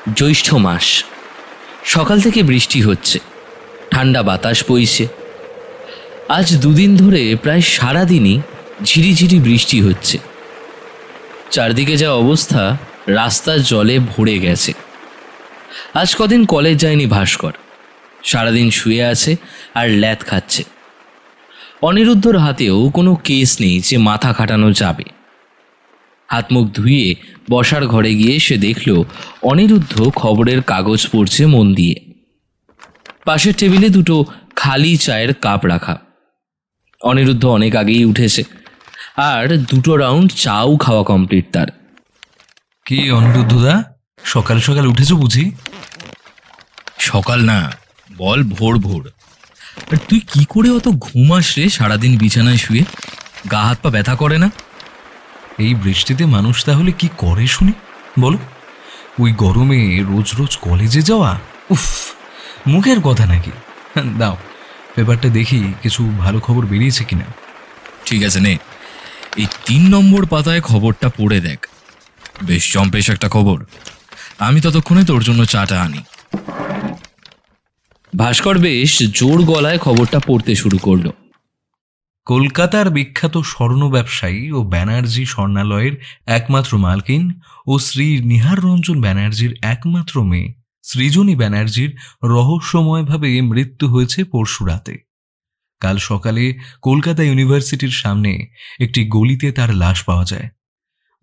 জ্যৈষ্ঠ মাস, সকাল থেকে বৃষ্টি হচ্ছে, ঠান্ডা বাতাস বইছে। আজ দুদিন ধরে প্রায় সারাদিনই ঝিরিঝিরি বৃষ্টি হচ্ছে। চারদিকে যা অবস্থা, রাস্তার জলে ভরে গেছে। আজ কদিন কলেজ যায়নি ভাস্কর, সারাদিন শুয়ে আছে আর ল্যাথ খাচ্ছে। অনিরুদ্ধর হাতেও কোনো কেস নেই যে মাথা খাটানো যাবে। হাত মুখ ধুয়ে বসার ঘরে গিয়ে সে দেখল অনিরুদ্ধ খবরের কাগজ পড়ছে মন দিয়ে। পাশের টেবিলে দুটো খালি চায়ের কাপ রাখা। অনিরুদ্ধ অনেক আগেই উঠেছে আর দুটো রাউন্ড চাও খাওয়া কমপ্লিট তার। কি অনিরুদ্ধদা, সকাল সকাল উঠেছ বুঝি? সকাল না, বল ভোর ভোর। আর তুই কি করে অত ঘুমাস রে সারাদিন বিছানায় শুয়ে? গা হাত পা ব্যথা করে না? এই বৃষ্টিতে মানুষ তাহলে কি করে শুনি বলো? ওই গরমে রোজ রোজ কলেজে যাওয়া, উফ, মুখের কথা নাকি? দাও পেপারটা দেখি কিছু ভালো খবর বেরিয়েছে কিনা। ঠিক আছে, নে, এই 3 নম্বর পাতায় খবরটা পড়ে দেখ। বেশ জম্পেশ একটা খবর। আমি ততক্ষণে তোর জন্য চাটা আনি। ভাস্কর বেশ জোর গলায় খবরটা পড়তে শুরু করলো। কলকাতার বিখ্যাত স্বর্ণ ব্যবসায়ী ও ব্যানার্জি স্বর্ণালয়ের একমাত্র মালকিন ও শ্রী নিহার রঞ্জন ব্যানার্জির একমাত্র মেয়ে সৃজনী ব্যানার্জির রহস্যময়ভাবে মৃত্যু হয়েছে পরশু রাতে। কাল সকালে কলকাতা ইউনিভার্সিটির সামনে একটি গলিতে তার লাশ পাওয়া যায়।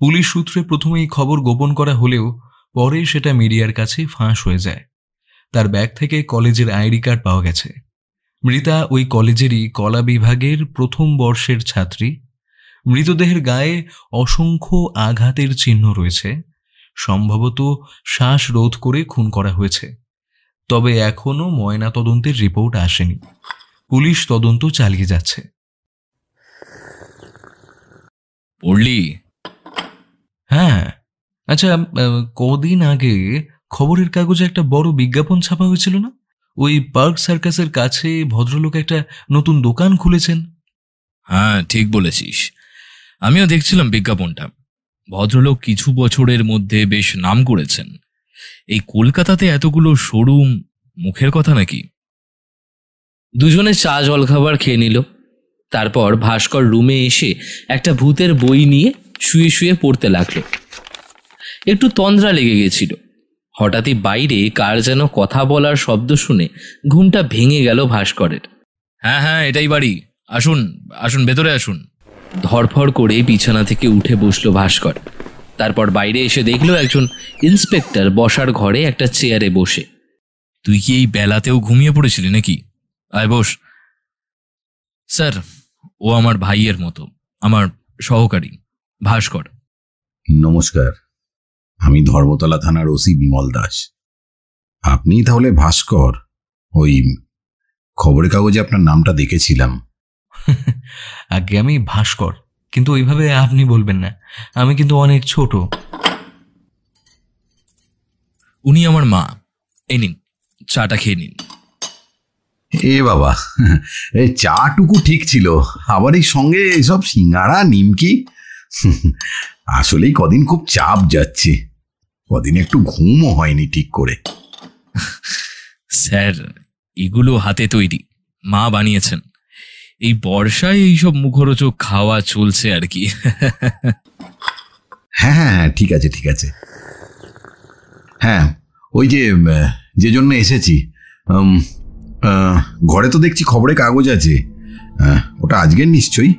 পুলিশ সূত্রে প্রথমে এই খবর গোপন করা হলেও পরে সেটা মিডিয়ার কাছে ফাঁস হয়ে যায়। তার ব্যাগ থেকে কলেজের আইডি কার্ড পাওয়া গেছে। মৃতা ওই কলেজেরই কলা বিভাগের প্রথম বর্ষের ছাত্রী। মৃতদেহের গায়ে অসংখ্য আঘাতের চিহ্ন রয়েছে। সম্ভবত শ্বাসরোধ করে খুন করা হয়েছে। তবে এখনও ময়নাতদন্তের রিপোর্ট আসেনি। পুলিশ তদন্ত চালিয়ে যাচ্ছে। পড়লি? হ্যাঁ, আচ্ছা, কদিন আগে খবরের কাগজে একটা বড় বিজ্ঞাপন ছাপা হয়েছিল না? ওই পার্ক সার্কাসের কাছে ভদ্রলোক একটা নতুন দোকান খুলেছেন। হ্যাঁ, ঠিক বলেছিস। আমিও দেখছিলাম বিজ্ঞাপনটা। ভদ্রলোক কিছু বছরের মধ্যে বেশ নাম করেছেন। এই কলকাতাতে এতগুলো শোরুম মুখের কথা নাকি? দুজনে চা জলখাবার খেয়ে নিল। তারপর ভাস্কর রুমে এসে একটা ভূতের বই নিয়ে শুয়ে শুয়ে পড়তে লাগলো। একটু তন্দ্রা লেগে গেছিল। হঠাৎই বাইরে কার যেন কথা বলার শব্দ শুনে ঘুমটা ভেঙে গেল ভাস্করের। হ্যাঁ হ্যাঁ, এটাই বাড়ি। আসুন আসুন, ভেতরে আসুন। ধরফর করে বিছানা থেকে উঠে বসলো ভাস্কর। তারপর বাইরে এসে দেখলো একজন ইন্সপেক্টর বসার ঘরে একটা চেয়ারে বসে। তুই কি এই বেলাতেও ঘুমিয়ে পড়েছিলি নাকি? আয় বস। স্যার, ও আমার ভাইয়ের মতো, আমার সহকারী ভাস্কর। নমস্কার, আমি ধর্মতলা থানার ওসি বিমল দাস। আপনি তাহলে ভাস্কর? ওই খবরের কাগজে আপনার নামটা দেখেছিলাম। আগে আমি ভাস্কর, কিন্তু ওইভাবে আপনি বলবেন না, আমি কিন্তু অনেক ছোট। উনি আমার মা। এই নিন, চাটা খেয়ে নিন। এ বাবা, এই চাটুকু ঠিক ছিল, আবার এই সঙ্গে এসব সিঙ্গাড়া নিমকি। আসলেই কদিন খুব চাপ যাচ্ছে, কদিন একটু ঘুমও হয়নি ঠিক করে। স্যার, এগুলো হাতে তৈরি, মা বানিয়েছেন। এই বর্ষায় এইসব মুখরোচক খাওয়া চলছে আর কি। হ্যাঁ হ্যাঁ, ঠিক আছে ঠিক আছে। হ্যাঁ, ওই যে জন্য এসেছি, ঘরে তো দেখছি খবরের কাগজ আছে, ওটা আজকের নিশ্চয়ই?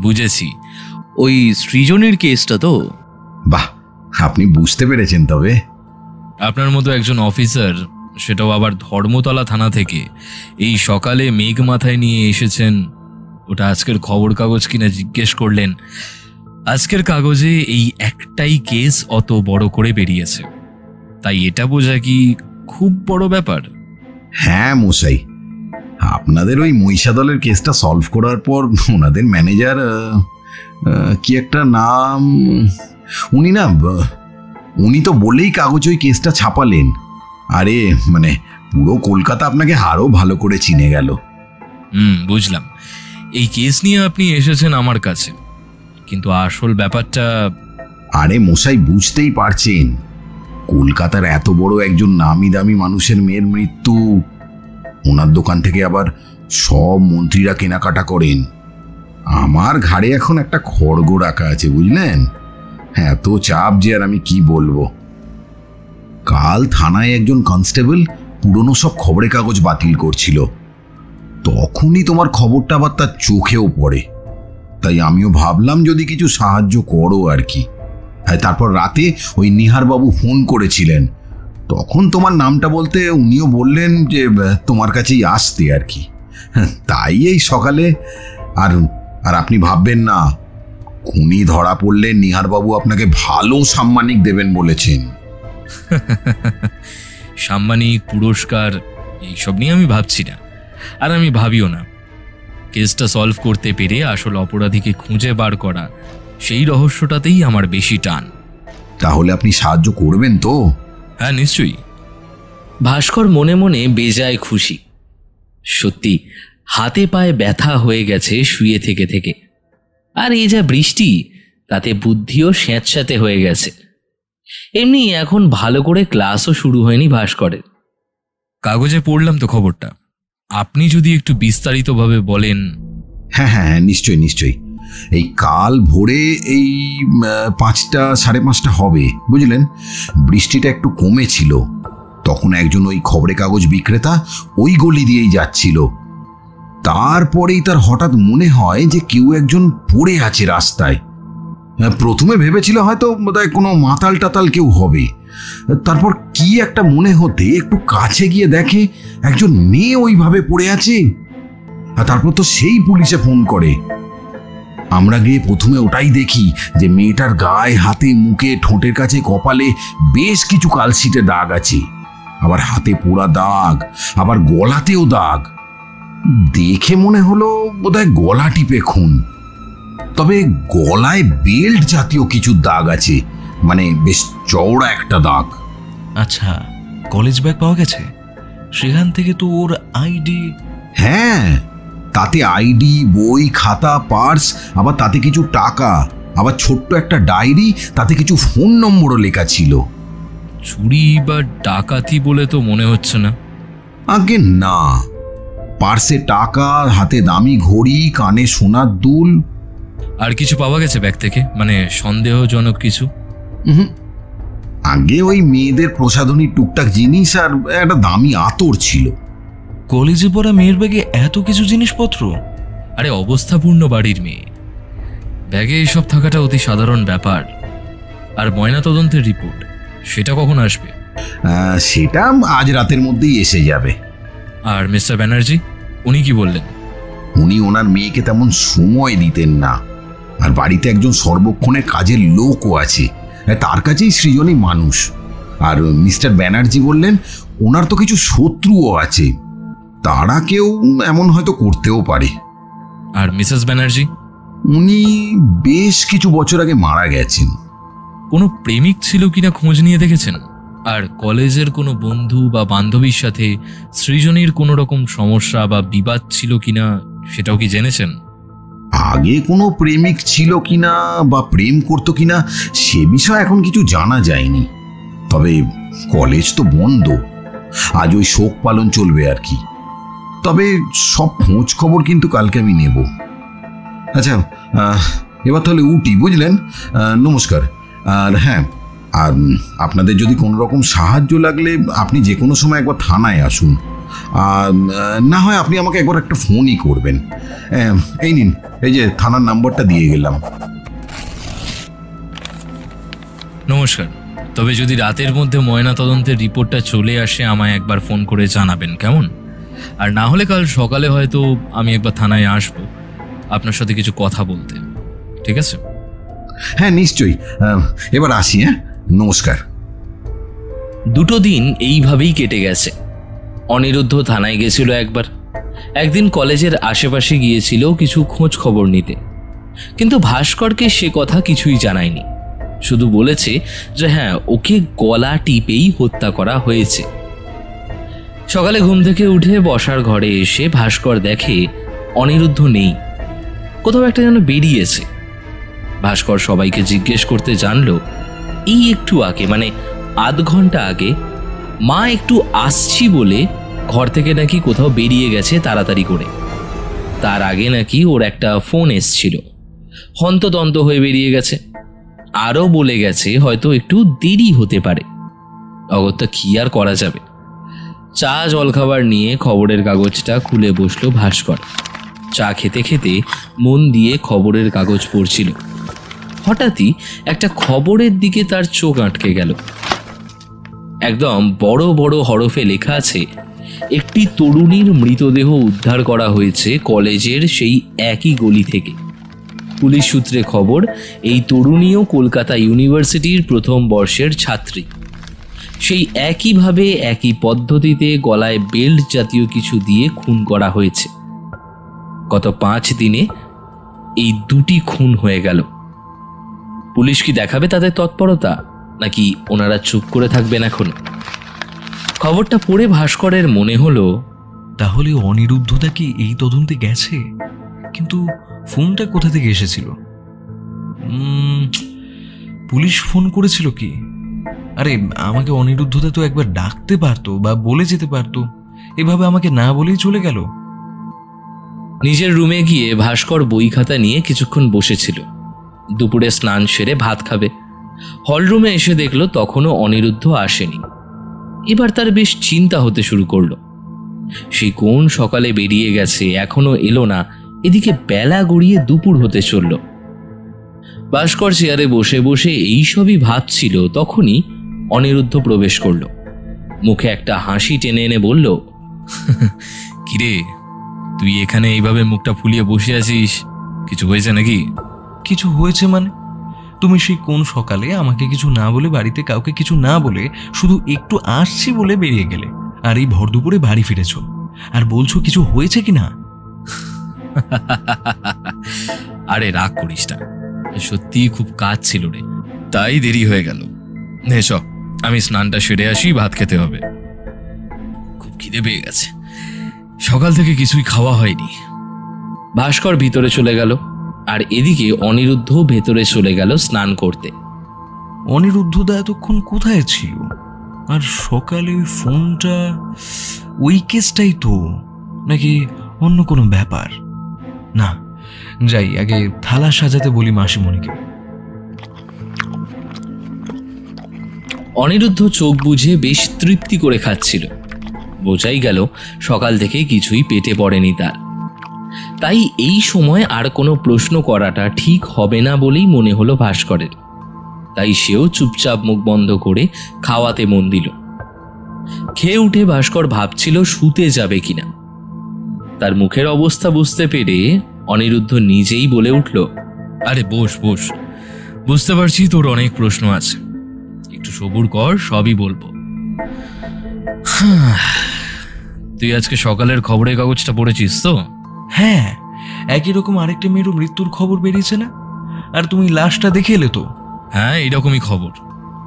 বুঝেছি, ওই সৃজনীর কেসটা তো? বাহ, আপনি বুঝতে পেরেছেন। তবে আপনার মতো একজন অফিসার, সেটাও আবার ধর্মতলা থানা থেকে, এই সকালে মেঘ মাথায় নিয়ে এসেছেন। ওটা আজকের খবর কাগজ কিনা জিজ্ঞেস করলেন। আজকের কাগজে এই একটাই কেস অত বড় করে বেরিয়েছে, তাই এটা বোঝা কি খুব বড় ব্যাপার? হ্যাঁ মশাই, আপনাদের ওই মহিষাদলের কেসটা সলভ করার পর ওনাদের ম্যানেজার, কি একটা নাম, উনি তো বলেই কাগজ ওই কেসটা ছাপালেন। আরে মানে পুরো কলকাতা আপনাকে আরো ভালো করে চিনে গেল। বুঝলাম। এই কেস নিয়ে আপনি এসেছেন আমার কাছে, কিন্তু আসল ব্যাপারটা? আরে মশাই, বুঝতেই পারছেন, কলকাতার এত বড় একজন নামি দামি মানুষের মেয়ের মৃত্যু, ওনার দোকান থেকে আবার সব মন্ত্রীরা কেনাকাটা করেন। আমার ঘাড়ে এখন একটা খড়গ রাখা আছে, বুঝলেন? এত চাপ যে আর আমি কি বলবো। কাল থানায় একজন কনস্টেবল পুরনো সব খবরের কাগজ বাতিল করছিল, তখনই তোমার খবরটা আবার তার চোখেও পড়ে। তাই আমিও ভাবলাম যদি কিছু সাহায্য করো আর কি। হ্যাঁ, তারপর রাতে ওই নিহারবাবু ফোন করেছিলেন, তখন তোমার নামটা বলতে উনিও বললেন যে তোমার কাছেই আসতে আর কি। তাই এই সকালে। আর আর আপনি ভাববেন না, খুনি ধরা পড়লে নিহারবাবু আপনাকে ভালো সাম্মানিক দেবেন বলেছেন। সাম্মানিক, পুরস্কার এইসব নিয়ে আমি ভাবছি না, আর আমি ভাবিও না। কেসটা সলভ করতে পেরে আসল অপরাধীকে খুঁজে বার করা, সেই রহস্যটাতেই আমার বেশি টান। তাহলে আপনি সাহায্য করবেন তো? হ্যাঁ, নিশ্চয়ই। ভাস্কর মনে মনে বেজায় খুশি। সত্যি হাতে পায়ে ব্যথা হয়ে গেছে শুয়ে থেকে থেকে, আর এই যা বৃষ্টি, তাতে বুদ্ধিও স্যাঁতস্যাঁতে হয়ে গেছে। এমনি এখন ভালো করে ক্লাসও শুরু হয়নি ভাস্করের। কাগজে পড়লাম তো খবরটা, আপনি যদি একটু বিস্তারিতভাবে বলেন। হ্যাঁ হ্যাঁ হ্যাঁ, নিশ্চয়ই নিশ্চয়ই। এই কাল ভোরে এই 5টা 5:30 হবে, বুঝলেন? বৃষ্টিটা একটু কমেছিল, তখন একজন ওই খবরের কাগজ বিক্রেতা ওই গলি দিয়েই যাচ্ছিল। তারপরেই তার হঠাৎ মনে হয় যে কেউ একজন পড়ে আছে রাস্তায়। প্রথমে ভেবেছিল হয়তো বোধহয় কোনো মাতাল টাতাল কেউ হবে। তারপর কি একটা মনে হতে একটু কাছে গিয়ে দেখে একজন মেয়ে ওইভাবে পড়ে আছে। আর তারপর তো সেই পুলিশে ফোন করে। আমরা গিয়ে প্রথমে ওটাই দেখি যে মেয়েটার গায়ে, হাতে, মুখে, ঠোঁটের কাছে, কপালে বেশ কিছু কালশিটে দাগ আছে, আবার হাতে পোড়া দাগ, আবার গলাতেও দাগ। দেখে মনে হলো বোধহয় গলা টিপে খুন। তবে গলায় বেল্ট জাতীয় কিছু দাগ আছে, মানে বেশ চওড়া একটা দাগ। আচ্ছা, কলেজ ব্যাগ পাওয়া গেছে? সেখান থেকে তো ওর আইডি। হ্যাঁ, তাতে আইডি, বই, খাতা, পার্স, আবার তাতে কিছু টাকা, আবার ছোট্ট একটা ডায়েরি, তাতে কিছু ফোন নম্বরও লেখা ছিল। চুরি বা ডাকাতি বলে তো মনে হচ্ছে না। আগে না, পার্সে টাকা, হাতে দামি ঘড়ি, কানে সোনার দুল। আর কিছু পাওয়া গেছে ব্যাগ থেকে, মানে সন্দেহজনক কিছু? আগে ওই মেয়েদের প্রসাধনী টুকটাক জিনিস আর একটা দামি আতর ছিল। কলেজে পড়া মেয়ের ব্যাগে এত কিছু জিনিসপত্র? আরে অবস্থাপূর্ণ বাড়ির মেয়ে, ব্যাগে এসব থাকাটা অতি সাধারণ ব্যাপার। আর ময়নাতদন্তের রিপোর্ট, সেটা কখন আসবে? সেটা আজ রাতের মধ্যেই এসে যাবে। আর মিস্টার ব্যানার্জি, উনি কি বললেন? উনি ওনার মেয়েকে তেমন সময় দিতেন না, আর বাড়িতে একজন সর্বক্ষণের কাজের লোকও আছে, তার কাছেই সৃজনী মানুষ। আর মিস্টার ব্যানার্জি বললেন ওনার তো কিছু শত্রুও আছে, তারা কেউ এমন হয়তো করতেও পারে। আর মিসেস ব্যানার্জি? উনি বেশ কিছু বছর আগে মারা গেছেন। কোনো প্রেমিক ছিল কিনা খোঁজ নিয়ে দেখেছেন? আর কলেজের কোনো বন্ধু বা বান্ধবীর সাথে সৃজনীর কোনো রকম সমস্যা বা বিবাদ ছিল কিনা, সেটাও কি জেনেছেন? আগে কোনো প্রেমিক ছিল কিনা বা প্রেম করতো কিনা সে বিষয়ে এখন কিছু জানা যায়নি। তবে কলেজ তো বন্ধ, আজ ওই শোক পালন চলবে আর কি। তবে সব খোঁজ খবর কিন্তু কালকে আমি নেব। আচ্ছা, এবার তাহলে উঠি, বুঝলেন? নমস্কার। আর হ্যাঁ, আর আপনাদের যদি কোনো রকম সাহায্য লাগলে আপনি যে কোনো সময় একবার থানায় আসুন। আর না হয় আপনি আমাকে একবার একটা ফোনই করবেন। এই নিন, এই যে থানার নাম্বারটা দিয়ে গেলাম। নমস্কার। তবে যদি রাতের মধ্যে ময়নাতদন্তের রিপোর্টটা চলে আসে, আমায় একবার ফোন করে জানাবেন, কেমন? আর না হলে কাল সকালে হয়তো আমি একবার থানায় আসবো আপনার সাথে কিছু কথা বলতে, ঠিক আছে? হ্যাঁ নিশ্চয়ই। এবার আসি। হ্যাঁ, নমস্কার। 2 দিন এইভাবেই কেটে গেছে। অনিরুদ্ধ থানায় গেছিল একবার, একদিন কলেজের আশেপাশে গিয়েছিল কিছু খোঁজ খবর নিতে, কিন্তু ভাস্করকে সে কথা কিছুই জানায়নি। শুধু বলেছে যে হ্যাঁ, ওকে গলা টিপেই হত্যা করা হয়েছে। সকালে ঘুম থেকে উঠে বসার ঘরে এসে ভাস্কর দেখে অনিরুদ্ধ নেই, কোথাও একটা যেন বেরিয়েছে। ভাস্কর সবাইকে জিজ্ঞেস করতে জানলো এই একটু আগে, মানে আধ ঘন্টা আগে মা একটু আসছি বলে ঘর থেকে নাকি কোথাও বেরিয়ে গেছে তাড়াতাড়ি করে। তার আগে নাকি ওর একটা ফোন এসছিল, হন্তদন্ত হয়ে বেরিয়ে গেছে। আরও বলে গেছে হয়তো একটু দেরি হতে পারে। অগত্যা কি আর করা যাবে, চা জলখাবার নিয়ে খবরের কাগজটা খুলে বসলো ভাস্কর। চা খেতে খেতে মন দিয়ে খবরের কাগজ পড়ছিল। হঠাৎই একটা খবরের দিকে তার চোখ আটকে গেল। একদম বড় বড় হরফে লেখা আছে, একটি তরুণীর মৃতদেহ উদ্ধার করা হয়েছে কলেজের সেই একই গলি থেকে। পুলিশ সূত্রে খবর, এই তরুণীও কলকাতা ইউনিভার্সিটির প্রথম বর্ষের ছাত্রী। সেই একইভাবে একই পদ্ধতিতে গলায় বেল্ট জাতীয় কিছু দিয়ে খুন করা হয়েছে। গত 5 দিনে এই 2টি খুন হয়ে গেল। পুলিশ কি দেখাবে তাদের তৎপরতা, নাকি ওনারা চুপ করে থাকবেন এখন? খবরটা পড়ে ভাস্করের মনে হলো, তাহলে অনিরুদ্ধদা কি এই তদন্তে গেছে? কিন্তু ফোনটা কোথা থেকে এসেছিল? পুলিশ ফোন করেছিল কি? আরে আমাকে অনিরুদ্ধদা তো একবার ডাকতে পারতো বা বলে যেতে পারতো, এভাবে আমাকে না বলেই চলে গেল। নিজের রুমে গিয়ে ভাস্কর বই খাতা নিয়ে কিছুক্ষণ বসেছিল। দুপুরে স্নান সেরে ভাত খাবে। হলরুমে এসে দেখলো তখনও অনিরুদ্ধ আসেনি। এবার তার বেশ চিন্তা হতে শুরু করলো। সেই কোন সকালে বেরিয়ে গেছে, এখনো এলো না। এদিকে বেলা গড়িয়ে দুপুর হতে চলল। ভাস্কর চেয়ারে বসে বসে এইসবই ভাবছিল, তখনই অনিরুদ্ধ প্রবেশ করলো। মুখে একটা হাসি টেনে এনে বলল, কিরে, তুই এখানে এইভাবে মুখটা ফুলিয়ে বসে আছিস, কিছু হয়েছে নাকি? কিছু হয়েছে মানে? তুমি সেই কোন সকালে আমাকে কিছু না বলে, বাড়িতে কাউকে কিছু না বলে, শুধু একটু আসছি বলে বেরিয়ে গেলে, আর এই ভর দুপুরে বাড়ি ফিরেছ আর বলছো কিছু হয়েছে কিনা? আরে রাগ করিস না, সত্যিই খুব কাজ ছিল রে, তাই দেরি হয়ে গেল। নে চ, আমি স্নানটা সেরে আসি, ভাত খেতে হবে। খুব খিদে পেয়ে গেছে, সকাল থেকে কিছুই খাওয়া হয়নি। ভাস্কর ভিতরে চলে গেল, আর এদিকে অনিরুদ্ধ ভেতরে চলে গেল স্নান করতে। অনিরুদ্ধদা এতক্ষণ কোথায় ছিল? আর সকালে ওই ফোনটা, ওই কেসটাই তো, নাকি অন্য কোনো ব্যাপার? না, যাই আগে থালা সাজাতে বলি মাসিমণিকে। অনিরুদ্ধ চোখ বুঝে বেশ তৃপ্তি করে খাচ্ছিল। বোঝাই গেল সকাল থেকে কিছুই পেটে পড়েনি তার। তাই এই সময় আর কোনো প্রশ্ন করাটা ঠিক হবে না বলেই মনে হলো ভাস্করের। তাই সেও চুপচাপ মুখ বন্ধ করে খাওয়াতে মন দিল। খেয়ে উঠে ভাস্কর ভাবছিল শুতে যাবে কিনা। তার মুখের অবস্থা বুঝতে পেরে অনিরুদ্ধ নিজেই বলে উঠল, আরে বস বস, বুঝতে পারছি তোর অনেক প্রশ্ন আছে, একটু সবুর কর, সবই বলবো। তুই আজকে সকালের খবরের কাগজটা পড়েছিস তো? হ্যাঁ, একই রকম আরেকটা মেয়েরও মৃত্যুর খবর বেরিয়েছে না? আর তুমি লাশটা দেখে এলে তো? হ্যাঁ, এইরকমই খবর।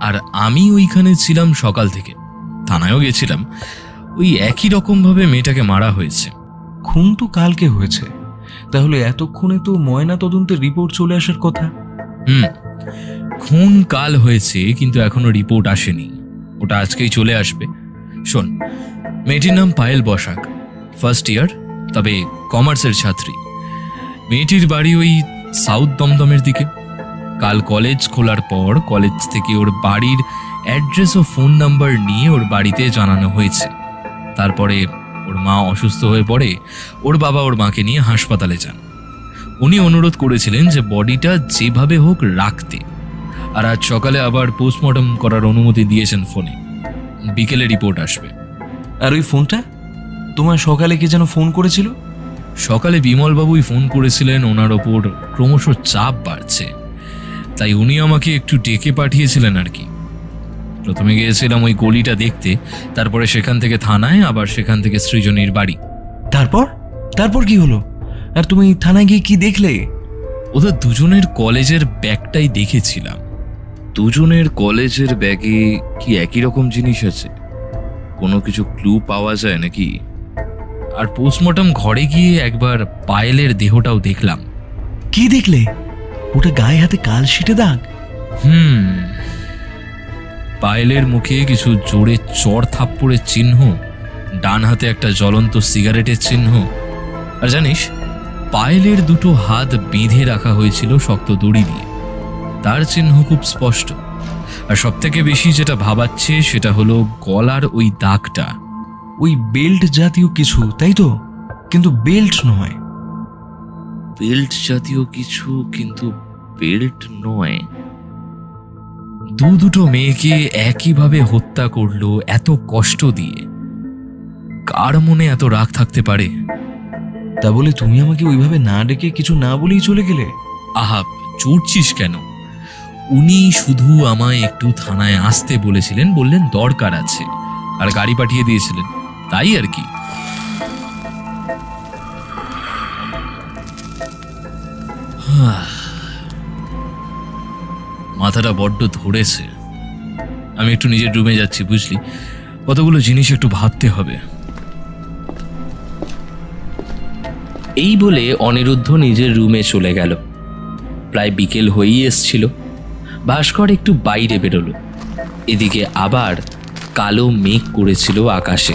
আর আমি ওইখানে ছিলাম সকাল থেকে, থানায়ও গেছিলাম। ওই একই রকম ভাবে মেয়েটাকে মারা হয়েছে। খুন তো কালকে হয়েছে, তাহলে এতক্ষণে তো ময়না তদন্তের রিপোর্ট চলে আসার কথা। খুন কাল হয়েছে, কিন্তু এখনো রিপোর্ট আসেনি, ওটা আজকেই চলে আসবে। শোন, মেয়েটির নাম পায়েল বসাক, ফার্স্ট ইয়ার, তবে কমার্সের ছাত্রী। মেয়েটির বাড়ি ওই সাউথ দমদমের দিকে। কাল কলেজ খোলার পর কলেজ থেকে ওর বাড়ির অ্যাড্রেস ও ফোন নাম্বার নিয়ে ওর বাড়িতে জানানো হয়েছে। তারপরে ওর মা অসুস্থ হয়ে পড়ে, ওর বাবা ওর মাকে নিয়ে হাসপাতালে যান। উনি অনুরোধ করেছিলেন যে বডিটা যেভাবে হোক রাখতে, আর আজ সকালে আবার পোস্টমর্টম করার অনুমতি দিয়েছেন ফোনে। বিকেলে রিপোর্ট আসবে। আর ওই ফোনটা তোমার সকালে কে যেন ফোন করেছিল? সকালে বিমলবাবুই ফোন করেছিলেন, ওনার ওপর ক্রমশ চাপ বাড়ছে, তাই উনি আমাকে একটু ডেকে পাঠিয়েছিলেন আর কি। প্রথমে গিয়েছিলাম ওই গলিটা দেখতে, তারপরে সেখান থেকে থানায়, আবার সেখান থেকে সৃজনীর বাড়ি। তারপর কি হলো? আর তুমি থানায় গিয়ে কি দেখলে? ওদের দুজনের কলেজের ব্যাগটাই দেখেছিলাম। দুজনের কলেজের ব্যাগে কি একই রকম জিনিস আছে? কোনো কিছু ক্লু পাওয়া যায় নাকি? আর পোস্টমর্টম ঘরে গিয়ে একবার পায়েলের দেহটাও দেখলাম। কি দেখলে? ওটা গায়ে হাতে কালশিটে দাগ? পায়েলের মুখে কিছু জোরে চড় থাপ্পড়ের চিহ্ন, ডান হাতে একটা জ্বলন্ত সিগারেটের চিহ্ন। আর জানিস, পায়েলের দুটো হাত বেঁধে রাখা হয়েছিল শক্ত দড়ি দিয়ে, তার চিহ্ন খুব স্পষ্ট। আর সব থেকে বেশি যেটা ভাবাচ্ছে সেটা হলো গলার ওই দাগটা। ওই বেল্ট জাতীয় কিছু, তাই তো? কিন্তু বেল্ট নয়। বেল্ট জাতীয় কিছু, কিন্তু বেল্ট নয়। দুটো মেয়েকে একইভাবে হত্যা করলো এত কষ্ট দিয়ে। কার মনে এত রাগ থাকতে পারে? তা বলে তুমি আমাকে ওইভাবে না ডেকে কিছু না বলেই চলে গেলে? আহা, চড়ছিস কেন? উনি শুধু আমায় একটু থানায় আসতে বলেছিলেন, বললেন দরকার আছে, আর গাড়ি পাঠিয়ে দিয়েছিলেন, তাই আর কি। মাথাটা বড্ড ধরেছে। আমি একটু নিজের রুমে যাচ্ছি, বুঝলি? কতগুলো জিনিস একটু ভাবতে হবে। এই বলে অনিরুদ্ধ নিজের রুমে চলে গেল। প্রায় বিকেল হয়েই এসছিল। ভাস্কর একটু বাইরে বেরোলো। এদিকে আবার কালো মেঘ করেছিল আকাশে।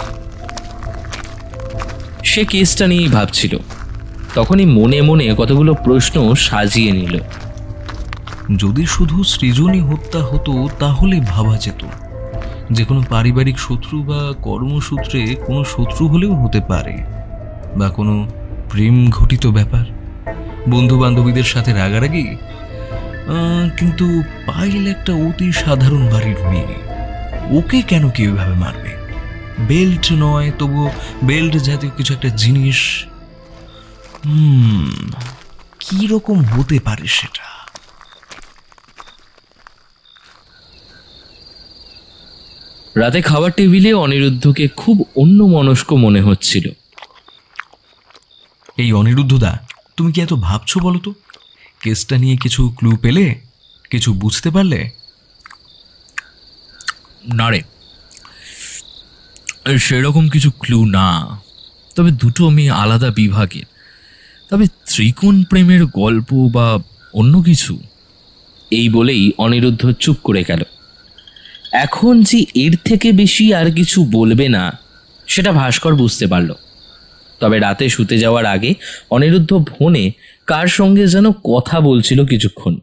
সে কেসটা নিয়েই ভাবছিল। তখনই মনে মনে কতগুলো প্রশ্ন সাজিয়ে নিল। যদি শুধু সৃজনী হত্যা হতো তাহলে ভাবা যেত। যে কোনো পারিবারিক শত্রু বা কর্মসূত্রে কোনো শত্রু হলেও হতে পারে, বা কোনো প্রেম ঘটিত ব্যাপার, বন্ধু বান্ধবীদের সাথে রাগারাগি। কিন্তু পায়েল একটা অতি সাধারণ বাড়ির মেয়ে, ওকে কেন কেউ এভাবে মারবে? বেল্ট নয়, তবুও বেল্ট জাতীয় কিছু একটা জিনিস। কি রকম হতে পারে সেটা? রাতে খাবার টেবিলে অনিরুদ্ধকে খুব অন্যমনস্ক মনে হচ্ছিল। এই অনিরুদ্ধদা, তুমি কি এত ভাবছো বলো তো? কেসটা নিয়ে কিছু ক্লু পেলে? কিছু বুঝতে পারলে? না রে, সেরকম কিছু ক্লু না। তবে দুটো মেয়ে আলাদা বিভাগের। তবে ত্রিকোণ প্রেমের গল্প বা অন্য কিছু। এই বলেই অনিরুদ্ধ চুপ করে গেল। এখন যে এর থেকে বেশি আর কিছু বলবে না সেটা ভাস্কর বুঝতে পারল। তবে রাতে শুতে যাওয়ার আগে অনিরুদ্ধ ফোনে কার সঙ্গে যেন কথা বলছিল কিছুক্ষণ।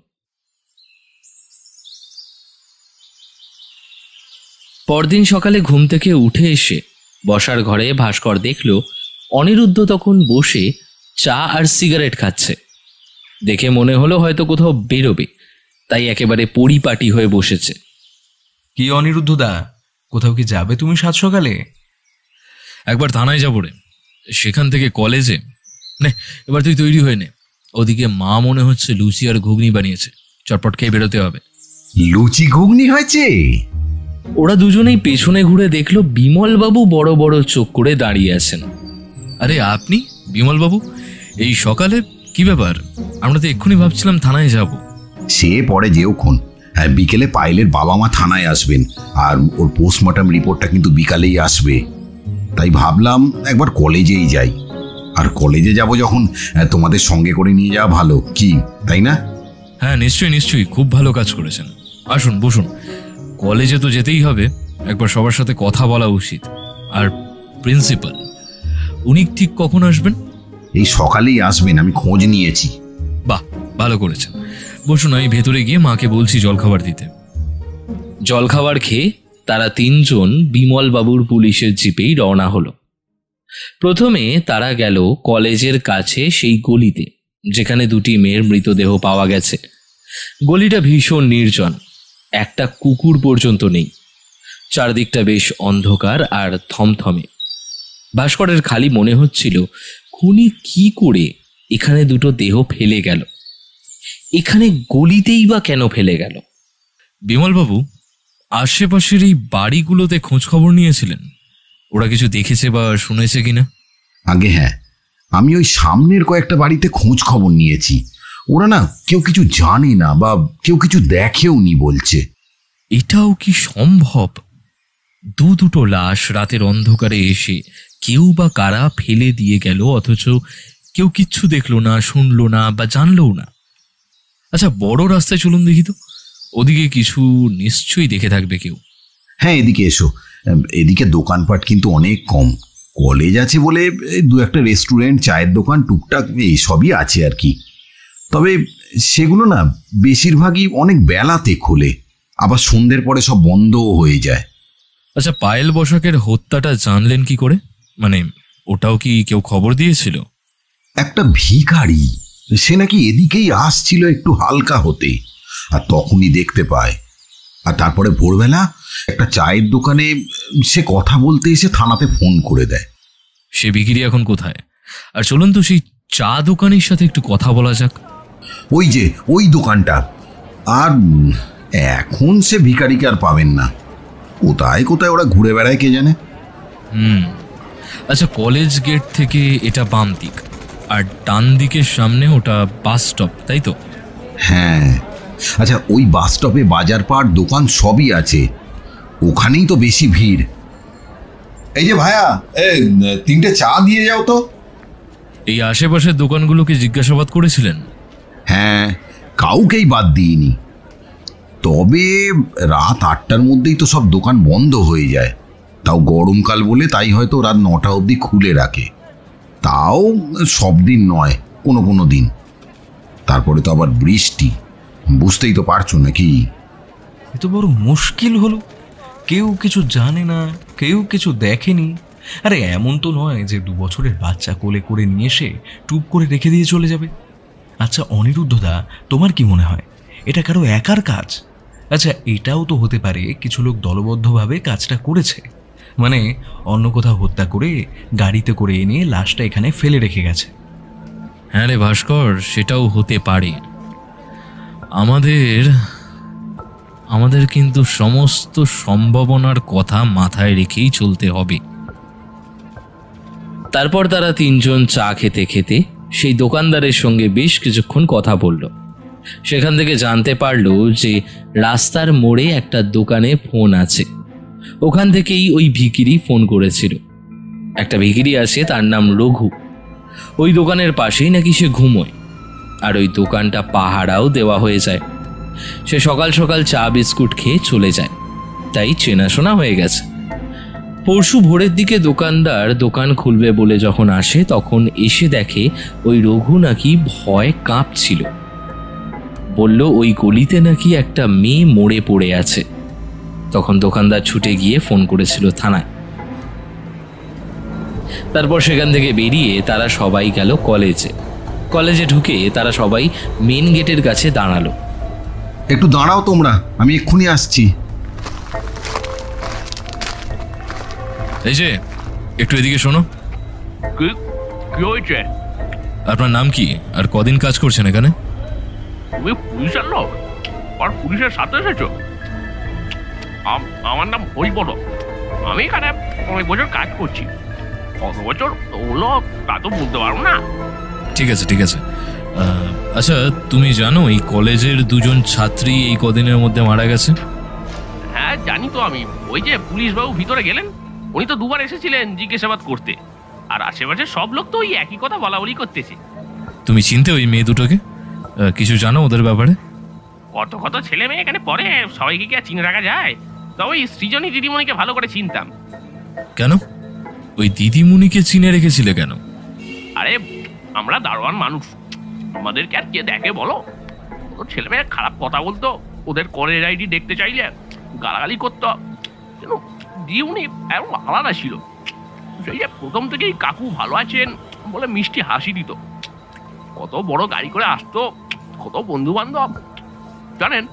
পরদিন সকালে ঘুম থেকে উঠে এসে বসার ঘরে ভাস্কর দেখল অনিরুদ্ধ তখন বসে চা আর সিগারেট খাচ্ছে। দেখে মনে হলো হয়তো কোথাও বেরোবে, তাই একেবারে পরিপাটি হয়ে বসেছে। কি অনিরুদ্ধদা, কোথাও কি যাবে তুমি সাত সকালে? একবার থানায় যাবো রে, সেখান থেকে কলেজে। নে, এবার তুই তৈরি হয়ে নে। ওদিকে মা মনে হচ্ছে লুচি আর ঘুগনি বানিয়েছে, চটপট খেয়ে বেরোতে হবে। লুচি ঘুগনি হয়েছে? ওরা দুজনেই পেছনে ঘুরে দেখলো বিমলবাবু বড় বড় চোখ করে দাঁড়িয়ে আছেন। আরে আপনি বিমলবাবু, এই সকালে কি ব্যাপার? আমরা তো এক্ষুনি ভাবছিলাম থানায় যাব। সে পরে যেওক্ষণ। হ্যাঁ, বিকেলে পায়েলের বাবা মা থানায় আসবেন, আর ওর পোস্টমর্টম রিপোর্টটা কিন্তু বিকালেই আসবে। তাই ভাবলাম একবার কলেজেই যাই। আর কলেজে যাব যখন, তোমাদের সঙ্গে করে নিয়ে যাওয়া ভালো, কি তাই না? হ্যাঁ, নিশ্চয়ই নিশ্চয়ই, খুব ভালো কাজ করেছেন। আসুন বসুন। কলেজে তো যেতেই হবে, একবার সবার সাথে কথা বলা উচিত। আর প্রিন্সিপাল, উনি ঠিক কখন আসবেন? এই সকালেই আসবেন, আমি খোঁজ নিয়েছি। বাহ, ভালো করেছেন। বসুন, আমি ভেতরে গিয়ে মাকে বলছি জলখাবার দিতে। জলখাবার খেয়ে তারা তিনজন বিমলবাবুর পুলিশের জিপেই রওনা হলো। প্রথমে তারা গেল কলেজের কাছে সেই গলিতে যেখানে দুটি মেয়ের মৃতদেহ পাওয়া গেছে। গলিটা ভীষণ নির্জন, একটা কুকুর পর্যন্ত নেই। চারদিকটা বেশ অন্ধকার আর থমথমে। ভাস্করের খালি মনে হচ্ছিল খুনি কি করে এখানে দুটো দেহ ফেলে গেল, এখানে গলিতেই বা কেন ফেলে গেল। বিমলবাবু, আশেপাশের এই বাড়িগুলোতে খোঁজ খবর নিয়েছিলেন? ওরা কিছু দেখেছে বা শুনেছে কিনা? আগে হ্যাঁ, আমি ওই সামনের কয়েকটা বাড়িতে খোঁজ খবর নিয়েছি। ওরা না কেউ কিছু জানে না বা কেউ কিছু দেখেও নি বলছে। এটাও কি সম্ভব? দুটো লাশ রাতের অন্ধকারে এসে কেউ বা কারা ফেলে দিয়ে গেল, অথচ কেউ কিচ্ছু দেখলো না, শুনলো না বা জানলও না। আচ্ছা, বড় রাস্তায় চলুন দেখি তো, ওদিকে কিছু নিশ্চয়ই দেখে থাকবে কেউ। হ্যাঁ, এদিকে এসো। এদিকে দোকানপাট কিন্তু অনেক কম। কলেজ আছে বলে দু একটা রেস্টুরেন্ট, চায়ের দোকান, টুকটাক এইসবই আছে আর কি। তবে সেগুলো না বেশিরভাগই অনেক বেলাতে খোলে, আবার সন্ধ্যের পরে সব বন্ধও হয়ে যায়। আচ্ছা, পায়েল বসাকের হত্যাটা জানলেন কি করে? মানে ওটাও কি কেউ খবর দিয়েছিল? একটা ভিখারি, সে নাকি এদিকেই আসছিল একটু হালকা হতে, আর তখনই দেখতে পায়। আর তারপরে ভোরবেলা একটা চায়ের দোকানে সে কথা বলতে এসে থানাতে ফোন করে দেয়। সে ভিখিরি এখন কোথায়? আর চলুন তো সেই চা দোকানের সাথে একটু কথা বলা যাক। ওই যে ওই দোকানটা। আর এখন সে ভিখারিকে আর পাবেন না। কোথায় কোথায় ওরা ঘুরে বেড়ায় কে জানে। আচ্ছা, কলেজ গেট থেকে এটা বাম দিক, আর ডান দিকের সামনে ওটা বাস স্টপ, তাই তো? হ্যাঁ। আচ্ছা, ওই বাস স্টপে বাজার পাট দোকান সবই আছে, ওখানেই তো বেশি ভিড়। এই যে ভাইয়া, 3টে চা দিয়ে যাও তো। এই আশেপাশের দোকানগুলোকে জিজ্ঞাসাবাদ করেছিলেন? হ্যাঁ, কাউকেই বাদ দিইনি। তবে রাত 8টার মধ্যেই তো সব দোকান বন্ধ হয়ে যায়। তাও গরমকাল বলে তাই হয়তো রাত 9টা অবধি খুলে রাখে। তাও সব দিন নয়, কোনো কোনো দিন। তারপরে তো আবার বৃষ্টি, বুঝতেই তো পারছো নাকি। এ তো বড় মুশকিল হলো। কেউ কিছু জানে না, কেউ কিছু দেখেনি। আরে এমন তো নয় যে 2 বছরের বাচ্চা কোলে করে নিয়ে এসে টুপ করে রেখে দিয়ে চলে যাবে। আচ্ছা অনিরুদ্ধদা, তোমার কি মনে হয় এটা কারো একার কাজ? আচ্ছা, এটাও তো হতে পারে কিছু লোক দলবদ্ধভাবে কাজটা করেছে, মানে অন্য কোথাও হত্যা করে গাড়িতে করে এনে লাশটা এখানে ফেলে রেখে গেছে। হ্যাঁ রে ভাস্কর, সেটাও হতে পারে। আমাদের কিন্তু সমস্ত সম্ভাবনার কথা মাথায় রেখেই চলতে হবে। তারপর তারা তিনজন চা খেতে খেতে সেই দোকানদারের সঙ্গে বেশ কিছুক্ষণ কথা বলল। সেখান থেকে জানতে পারল যে রাস্তার মোড়ে একটা দোকানে ফোন আছে। ওখান থেকেই ওই ভিখিরি ফোন করেছিল। একটা ভিখিরি আছে, তার নাম রঘু। ওই দোকানের পাশেই নাকি সে ঘুমোয়, আর ওই দোকানটা পাহারাও দেওয়া হয়ে যায়। সে সকাল সকাল চা বিস্কুট খেয়ে চলে যায়, তাই চেনাশোনা হয়ে গেছে। পরশু ভোরের দিকে দোকানদার দোকান খুলবে বলে যখন আসে, তখন এসে দেখে ওই রঘু নাকি ভয় কাঁপছিল। বলল ওই গলিতে নাকি একটা মেয়ে মরে পড়ে আছে। তখন দোকানদার ছুটে গিয়ে ফোন করেছিল থানায়। তারপর সেখান থেকে বেরিয়ে তারা সবাই গেল কলেজে ঢুকে তারা সবাই মেন গেটের কাছে দাঁড়ালো। একটু দাঁড়াও তোমরা, আমি এক্ষুনি আসছি। এই যে, একটু এদিকে শোনো। কি হয়েছে? আপনার নাম কি, আর কদিন কাজ করছেন এখানে? তুমি পুলিশের লোক আর পুলিশের সাথে এসেছো? আমার নাম হরিপদ। আমি এখানে অনেক বছর কাজ করছি। কত বছর হলো তা তো বলতে পারবো না। ঠিক আছে আচ্ছা, তুমি জানো এই কলেজের 2জন ছাত্রী এই কদিনের মধ্যে মারা গেছে? হ্যাঁ জানি তো আমি। ওই যে পুলিশবাবু ভিতরে গেলেন, উনি তো 2বার এসেছিলেন জিজ্ঞাসাবাদ করতে। আর আশেপাশে সব লোক তো ওই একই কথা বলাবলি করতেছে। তুমি চিনতে ওই মেয়ে দুটোকে? কিছু জানো ওদের ব্যাপারে? কত ছেলে মেয়ে এখানে পড়ে, সবাইকে কি আর চিনে রাখা যায়? তবে ওই সৃজনী দিদিমণিকে ভালো করে চিনতাম। কেন? ওই দিদিমণিকে চিনে রেখেছিলে কেন? আরে আমরা দারোয়ান মানুষ, আমাদেরকে আর কে দেখে বলো? ওর ছেলে মেয়ে খারাপ কথা বলতো, ওদের কলেজ আইডি দেখতে চাইলে গালাগালি করতো। কিন্তু দিদিমণি এমন আলাদা ছিল। সেই যে প্রথম থেকেই কাকু ভালো আছেন বলে মিষ্টি হাসি দিত। কত বড় গাড়ি করে আসতো, কত বন্ধু বান্ধব জানেন।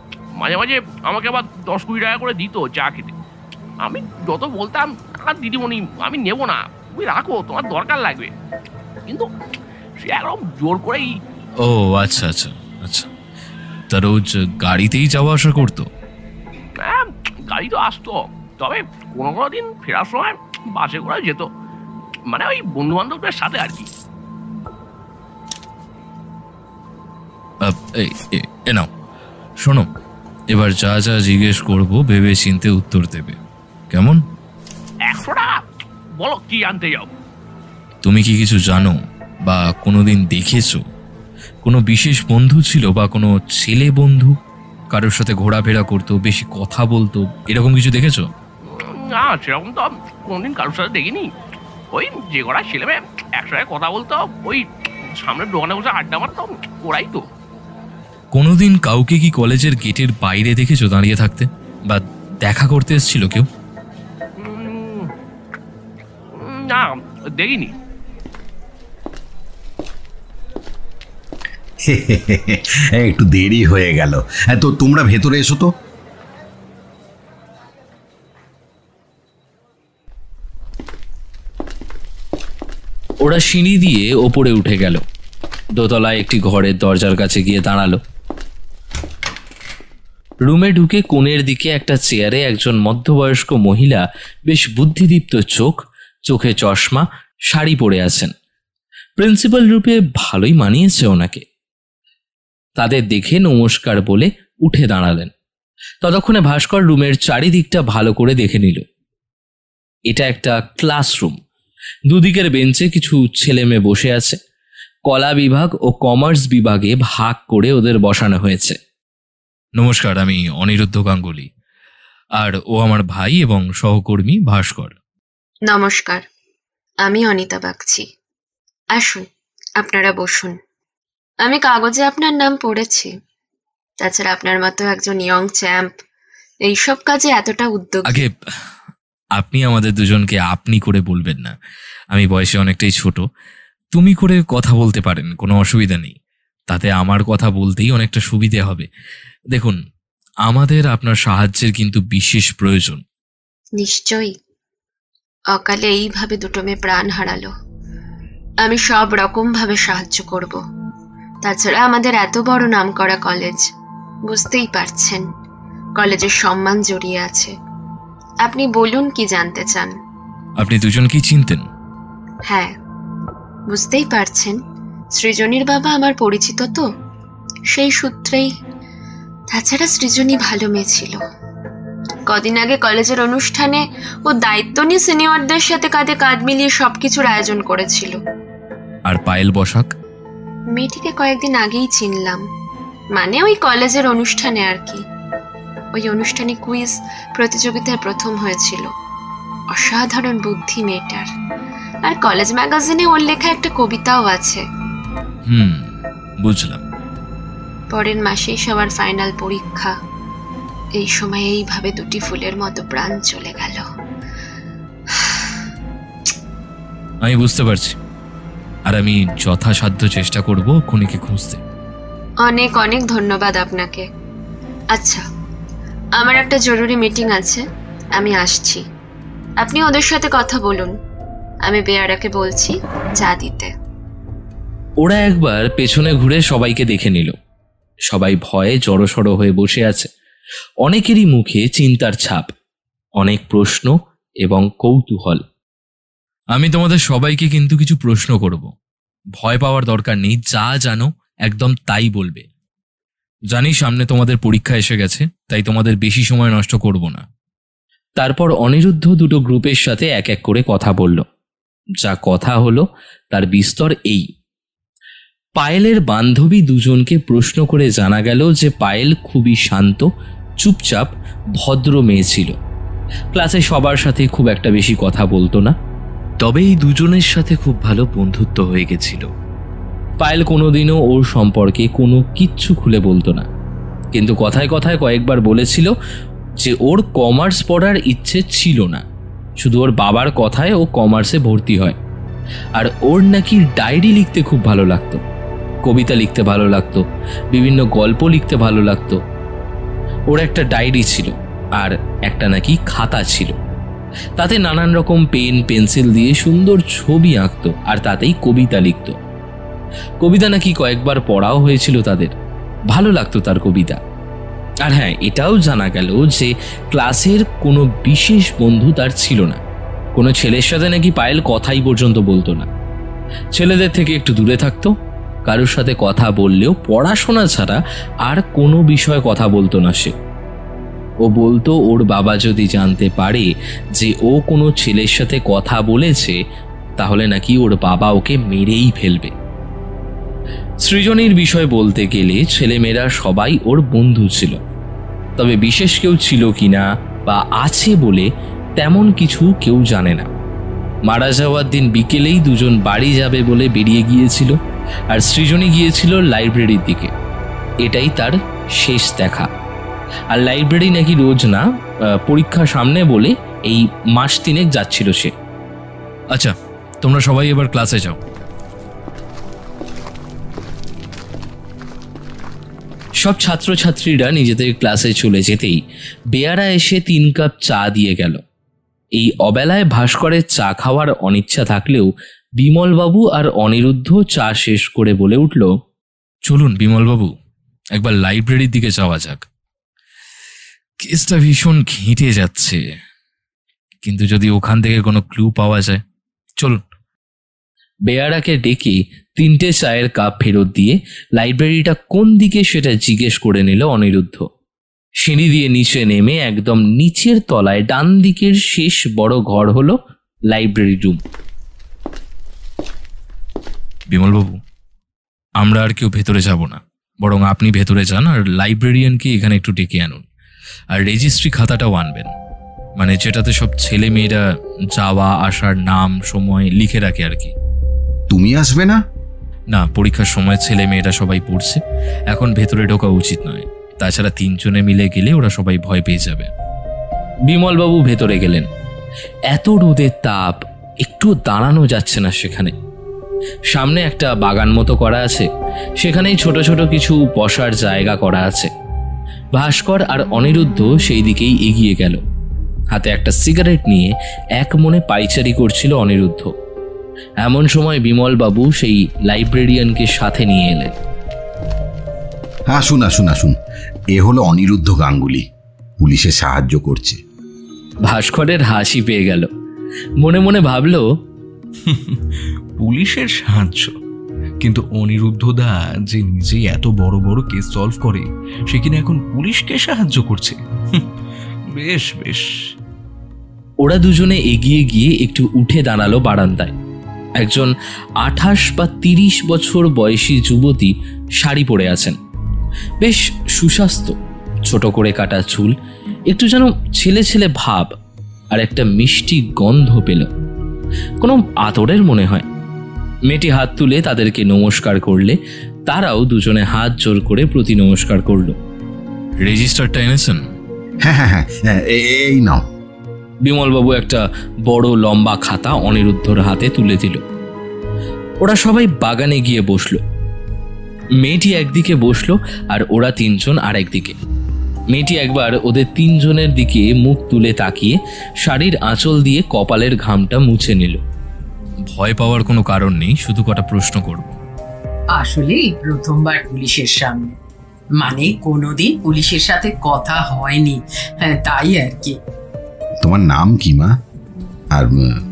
মাঝে মাঝে আমাকে আবার 10-20 টাকা করে দিত চা খেতে। আমি যত বলতাম, আর দিদিমণি আমি নেবো না, তুমি রাখো, তোমার দরকার লাগবে। কিন্তু সে একদম জোর করেই। ও আচ্ছা, তা রোজ গাড়িতেই যাওয়া আসা করতো? হ্যাঁ, গাড়ি তো আসতো, তবে কোনো কোনো দিন ফেরার সময় বাসে করে যেত, মানে ওই বন্ধু বান্ধবদের সাথে আর কি। এ নাও, শোনো, এবার যা যা জিজ্ঞেস করবো ভেবে চিনতে উত্তর দেবে, কেমন? 100 টাকা? বলো কি আনতে যাও। তুমি কি কিছু জানো বা কোনোদিন দেখেছো কোনো বিশেষ বন্ধু ছিল বা কোনো ছেলে বন্ধু কারোর সাথে ঘোরাফেরা করতো, বেশি কথা বলতো, এরকম কিছু দেখেছো? না সেরকম তো কোনোদিন কারোর সাথে দেখিনি। ওই যে কটা ছেলে মেয়ে একসাথে কথা বলতো, ওই সামনের দোকানে বসে আড্ডা মারতো, ওরাই তো। কোনোদিন কাউকে কি কলেজের গেটের বাইরে দেখেছো দাঁড়িয়ে থাকতে, বা দেখা করতে এসেছিল কেউ? না দেখিনি। একটু দেরি হয়ে গেল। তো তোমরা ভেতরে এসো তো। ওরা সিঁড়ি দিয়ে ওপরে উঠে গেল। দোতলায় একটি ঘরের দরজার কাছে গিয়ে দাঁড়ালো। রুমে ঢুকে কোণের দিকে একটা চেয়ারে একজন মধ্যবয়স্ক মহিলা, বেশ বুদ্ধিদীপ্ত চোখ, চোখে চশমা, শাড়ি পরে আছেন। প্রিন্সিপাল রূপে ভালোই মানিয়েছে ওনাকে। তাদের দেখে নমস্কার বলে উঠে দাঁড়ালেন। ততক্ষণে ভাস্কর রুমের চারিদিকটা ভালো করে দেখে নিল। এটা একটা ক্লাসরুম। দুদিকের বেঞ্চে কিছু ছেলে মেয়ে বসে আছে। কলা বিভাগ ও কমার্স বিভাগে ভাগ করে ওদের বসানো হয়েছে। নমস্কার, আমি অনিরুদ্ধ গাঙ্গুলি, আর ও আমার ভাই এবং সহকর্মী ভাস্কর। নমস্কার, আমি অনিতা বাগচি। আসুন, আপনারা বসুন। আমি কাগজে আপনার নাম পড়েছি। তাছাড়া আপনার মতো একজন ইয়ং চ্যাম্প এইসব কাজে এতটা উদ্যোগ। আগে আপনি আমাদের দুজনকে আপনি করে বলবেন না। আমি বয়সে অনেকটাই ছোট। তুমি করে কথা বলতে পারেন, কোনো অসুবিধা নেই। তাতে আমার কথা বলতেই অনেকটা সুবিধে হবে। দেখুন, আমাদের আপনার সাহায্যের কিন্তু বিশেষ প্রয়োজন। নিশ্চয়ই। অকালে এইভাবে দুটো মেয়ে প্রাণ হারালো। আমি সব রকম ভাবে সাহায্য করব। তাছাড়া আমাদের এত বড় নামকরা কলেজ, বুঝতেই পারছেন, কলেজের সম্মান জড়িয়ে আছে। আপনি বলুন কি জানতে চান? আপনি দুজন কি চিনতেন? হ্যাঁ, বুঝতেই পারছেন, সৃজনীর বাবা আমার পরিচিত তো, সেই সূত্রেই। তাছাড়া সৃজনী ভালো মেয়ে ছিল। কদিন আগে কলেজের অনুষ্ঠানে ও দায়িত্ব নিয়ে সিনিয়রদের সাথে কাঁধে কাঁধ মিলিয়ে সবকিছুর আয়োজন করেছিল। আর পায়েল বসাক? মেয়েটিকে কয়েকদিন আগেই চিনলাম, মানে ওই কলেজের অনুষ্ঠানে আর কি। ওই অনুষ্ঠানে কুইজ প্রতিযোগিতায় প্রথম হয়েছিল। অসাধারণ বুদ্ধি মেয়েটার। আর কলেজ ম্যাগাজিনে ওর লেখা একটা কবিতাও আছে। বুঝলাম। পরের মাসেই সবার ফাইনাল পরীক্ষা। এই সময় এইভাবে দুটি ফুলের মতো প্রাণ চলে গেল। আমি বুঝতে পারছি, আর আমি যথাসাধ্য চেষ্টা করব খুনিকে খুঁজতে। অনেক অনেক ধন্যবাদ আপনাকে। আচ্ছা, আমার একটা জরুরি মিটিং আছে, আমি আসছি। আপনি ওদের সাথে কথা বলুন। আমি বেয়ারাকে বলছি চা দিতে। ওরা একবার পেছনে ঘুরে সবাইকে দেখে নিল। সবাই ভয়ে জড়সড় হয়ে বসে আছে। অনেকেরই মুখে চিন্তার ছাপ, অনেক প্রশ্ন এবং কৌতূহল। আমি তোমাদের সবাইকে কিন্তু কিছু প্রশ্ন করব। ভয় পাওয়ার দরকার নেই, যা জানো একদম তাই বলবে। জানি সামনে তোমাদের পরীক্ষা এসে গেছে, তাই তোমাদের বেশি সময় নষ্ট করব না। তারপর অনিরুদ্ধ দুটো গ্রুপের সাথে এক এক করে কথা বলল। যা কথা হলো তার বিস্তর এই। পায়েলের বান্ধবী দুজনকে প্রশ্ন করে জানা গেল যে পায়েল খুবই শান্ত, চুপচাপ, ভদ্র মেয়ে ছিল। ক্লাসে সবার সাথে খুব একটা বেশি কথা বলতো না, তবে এই দুজনের সাথে খুব ভালো বন্ধুত্ব হয়ে গেছিল। পায়েল কোনোদিনও ওর সম্পর্কে কোনো কিচ্ছু খুলে বলতো না, কিন্তু কথায় কথায় কয়েকবার বলেছিল যে ওর কমার্স পড়ার ইচ্ছে ছিল না, শুধু ওর বাবার কথায় ও কমার্সে ভর্তি হয়। আর ওর নাকি ডায়েরি লিখতে খুব ভালো লাগতো, কবিতা লিখতে ভালো লাগতো, বিভিন্ন গল্প লিখতে ভালো লাগতো। ওর একটা ডায়েরি ছিল আর একটা নাকি খাতা ছিল, তাতে নানান রকম পেন পেন্সিল দিয়ে সুন্দর ছবি আঁকতো আর তাতেই কবিতা লিখতো। কবিতা নাকি কয়েকবার পড়াও হয়েছিল তাদের, ভালো লাগতো তার কবিতা। আর হ্যাঁ, এটাও জানা গেল যে ক্লাসের কোনো বিশেষ বন্ধু তার ছিল না। কোনো ছেলের সাথে নাকি পায়েল কথাই পর্যন্ত বলতো না, ছেলেদের থেকে একটু দূরে থাকতো। কারোর সাথে কথা বললেও পড়াশোনা ছাড়া আর কোনো বিষয়ে কথা বলতো না সে। ও বলতো ওর বাবা যদি জানতে পারে যে ও কোনো ছেলের সাথে কথা বলেছে, তাহলে নাকি ওর বাবা ওকে মেরেই ফেলবে। সৃজনীর বিষয় বলতে গেলে ছেলেমেয়েরা সবাই ওর বন্ধু ছিল, তবে বিশেষ কেউ ছিল কিনা বা আছে বলে তেমন কিছু কেউ জানে না। মারা যাওয়ার দিন বিকেলেই দুজন বাড়ি যাবে বলে বেরিয়ে গিয়েছিল, আর সৃজনী গিয়েছিল লাইব্রেরির দিকে। এটাই তার শেষ দেখা। আর লাইব্রেরি নাকি রোজ না, পরীক্ষা সামনে বলে এই মাস 3 যাচ্ছিল সে। আচ্ছা, তোমরা সবাই এবার ক্লাসে যাও। সব ছাত্রছাত্রীরা নিজেদের ক্লাসে চলে যেতেই বেয়ারা এসে 3 কাপ চা দিয়ে গেল। এই অবেলায় ভাস্করের চা খাওয়ার অনিচ্ছা থাকলেও বিমলবাবু আর অনিরুদ্ধ চা শেষ করে বলে উঠল, চলুন বিমলবাবু, একবার লাইব্রেরির দিকে যাওয়া যাক। কেসটা ভীষণ ঘেঁটে যাচ্ছে, কিন্তু যদি ওখান থেকে কোনো ক্লু পাওয়া যায়। চলুন। বেয়ারাকে ডেকে 3টে চায়ের কাপ ফেরত দিয়ে লাইব্রেরিটা কোন দিকে সেটা জিজ্ঞেস করে নিল অনিরুদ্ধ। সিঁড়ি দিয়ে নিচে নেমে একদম নিচের তলায় ডান দিকের শেষ বড় ঘর হলো লাইব্রেরি রুম। বিমলবাবু, আমরা আর কেউ ভেতরে যাব না, বরং আপনি ভেতরে যান আর লাইব্রেরিয়ানকে এখানে একটু ডেকে আনুন। আর রেজিস্ট্রি খাতাটাও আনবেন, মানে যেটাতে সব ছেলে মেয়েরা যাওয়া আসার নাম সময় লিখে রাখে আর কি। তুমি আসবে না? না, পরীক্ষার সময় ছেলে মেয়েরা সবাই পড়ছে, এখন ভেতরে ঢোকা উচিত নয়। তাছাড়া 3 জনে মিলে গেলে ওরা সবাই ভয় পেয়ে যাবে। বিমলবাবু ভেতরে গেলেন। এত রোদের তাপ, একটু দাঁড়ানো যাচ্ছে না সেখানে। সামনে একটা বাগান মতো করা আছে, সেখানেই ছোট ছোট কিছু বসার জায়গা করা আছে। ভাস্কর আর অনিরুদ্ধ সেই দিকেই এগিয়ে গেল। হাতে একটা সিগারেট নিয়ে এক মনে পাইচারি করছিল অনিরুদ্ধ। এমন সময় বিমলবাবু সেই লাইব্রেরিয়ানকে সাথে নিয়ে এলেন। আসুন আসুন আসুন, এ হলো অনিরুদ্ধ গাঙ্গুলি, পুলিশে সাহায্য করছে। ভাস্করের হাসি পেয়ে গেল। মনে মনে ভাবল, পুলিশের সাহায্য? কিন্তু অনিরুদ্ধ দা যে নিজেই এত বড় বড় কেস সলভ করে, সে কিনা এখন পুলিশকে সাহায্য করছে। বেশ বেশ। ওরা দুজনে এগিয়ে গিয়ে একটু উঠে দাঁড়ালো বারান্দায়। একজন 28 বা 30 বছর বয়সী যুবতী শাড়ি পরে আছেন। বেশ সুস্বাস্থ্য, ছোট করে কাটা চুল, একটু যেন ছেলে ছেলে ভাব, আর একটা মিষ্টি গন্ধ পেল, কোনো আতরের মনে হয়। মেয়েটি হাত তুলে তাদেরকে নমস্কার করলে তারাও দুজনে হাত জোর করে প্রতি নমস্কার করল। রেজিস্টারটা এনেছেন? হ্যাঁ হ্যাঁ হ্যাঁ, এই নাও। বিমলবাবু একটা বড় লম্বা খাতা অনিরুদ্ধর হাতে তুলে দিল। ওরা সবাই বাগানে গিয়ে বসলো। মেয়েটি একদিকে বসলো আর ওরা 3 জন আরেকদিকে। মেয়েটি একবার ওদের 3 জনের দিকে মুখ তুলে তাকিয়ে শাড়ির আঁচল দিয়ে কপালের ঘামটা মুছে নিল। ভয় পাওয়ার কোনো কারণ নেই, শুধু কটা প্রশ্ন করব। আসলে প্রথমবার পুলিশের সামনে, মানে কোনোদিন পুলিশের সাথে কথা হয়নি, তাই আর কি। তোমার নাম কি মা? আর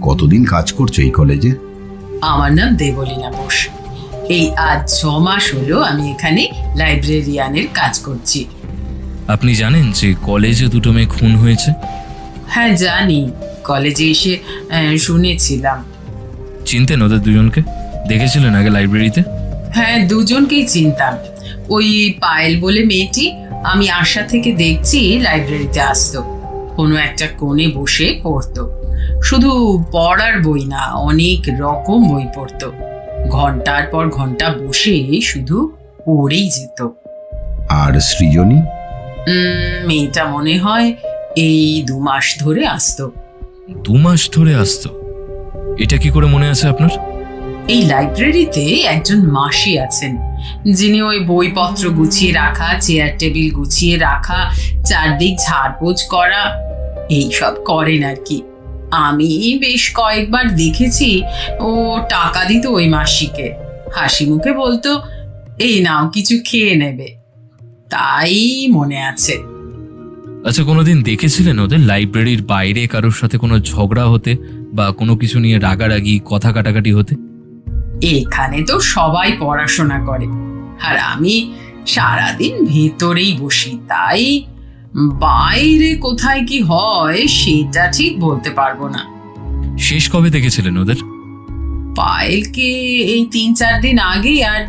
কতদিন কাজ করছো এই কলেজে? আমার নাম দেবলীনা বোস। এই আজ 6 মাস হলো আমি এখানে লাইব্রেরিয়ানের কাজ করছি। আপনি জানেন যে কলেজে 2 মেয়ে খুন হয়েছে? হ্যাঁ জানি, কলেজে এসে শুনেছিলাম। চিনতেন ওদের 2 জনকে? দেখেছিলেন আগে লাইব্রেরিতে? হ্যাঁ, 2 জনকেই চিনতাম। ওই পায়েল বলে মেয়েটি আমি আশা থেকে দেখছি লাইব্রেরিতে আসতো, কোনো একটা কোণে বসে পড়তো। শুধু পড়ার বই না, অনেক রকম বই পড়তো। ঘন্টার পর ঘন্টা বসে শুধু পড়েই যেত। আর সৃজনী? মেয়েটা মনে হয় এই 2 মাস ধরে আসতো। 2 মাস ধরে আসতো? এটা কি করে মনে আছে আপনার? এই লাইব্রেরিতে একজন মাসি আছেন, যিনি ওই বইপত্র গুছিয়ে রাখা, চেয়ার টেবিল গুছিয়ে রাখা, চারদিক ঝাড়পোছ করা, এইসব করেন আর কি। আমি বেশ কয়েকবার দেখেছি ও টাকা দিত ওই মাসিকে, হাসি মুখে বলতো, এই নাও কিছু খেয়ে নেবে, তাই মনে আছে। আচ্ছা, কোনোদিন দেখেছিলেন ওদের লাইব্রেরির বাইরে কারোর সাথে কোনো ঝগড়া হতে বা কোনো কিছু নিয়ে রাগারাগি কথা কাটাকাটি হতে? এখানে তো সবাই পড়াশোনা করে, আর আমি সারাদিন ভেতরেই বসি, তাই বাইরে কোথায় কি হয় সেটা ঠিক বলতে পারবো না। শেষ কবে দেখেছিলেন ওদের? পায়েলকে এই 3-4 দিন আগে, আর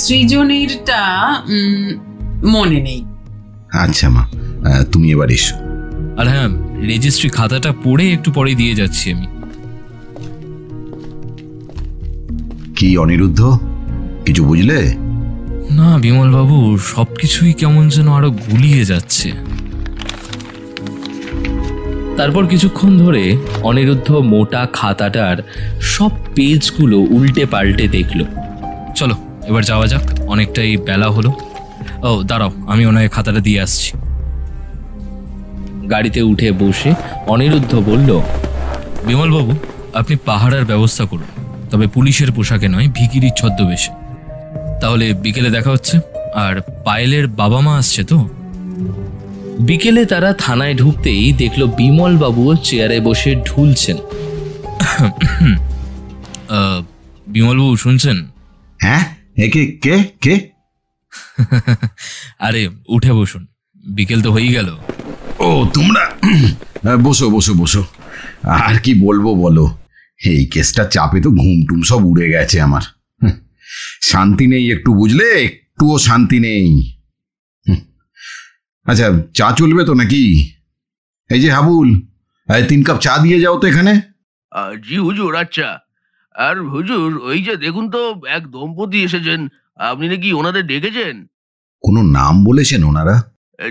সৃজনীরটা মনে নেই। আচ্ছা মা, তুমি এবার এসো। আর হ্যাঁ, রেজিস্ট্রি খাতাটা পড়ে একটু পরে দিয়ে যাচ্ছি আমি। কি অনিরুদ্ধ, কিছু বুঝলে? না বিমলবাবু, সবকিছুই কেমন যেন আরো গুলিয়ে যাচ্ছে। তারপর কিছুক্ষণ ধরে অনিরুদ্ধ মোটা খাতাটার সব পেজগুলো উল্টে পাল্টে দেখল। চলো এবার যাওয়া যাক, অনেকটাই বেলা হলো। ও দাঁড়াও, আমি ওনাকে খাতাটা দিয়ে আসছি। গাড়িতে উঠে বসে অনিরুদ্ধ বলল, বিমলবাবু, আপনি পাহারার ব্যবস্থা করুন, তবে পুলিশের পোশাকে নয়, ভিখিরির ছদ্মবেশে। তাহলে বিকেলে দেখা হচ্ছে। আর পায়েলের বাবা মা আসছে তো? বিকেলে তারা থানায় ঢুকতেই দেখল বিমল বাবুও চেয়ারে বসে ঢুলছেন। বিমলবাবু শুনছেন? হ্যাঁ, একে কে কে? আরে উঠে বসুন, বিকেল তো হয়েই গেল। ও তোমরা, বসো বসো বসো। আর কি বলবো বলো, এই কেসটা চাপে তো ঘুমটুম সব উড়ে গেছে আমার। শান্তি নেই একটু, বুঝলে, একটুও শান্তি নেই। আচ্ছা, চা চলবে তো নাকি? এই যে হাবুল, 3 কাপ চা দিয়ে যাও তো এখানে। জি হুজুর। আচ্ছা। আর হুজুর, ওই যে দেখুন তো, এক দম্পতি এসেছেন, আপনি নাকি ওনাদের ডেকেছেন? কোনো নাম বলেছেন ওনারা?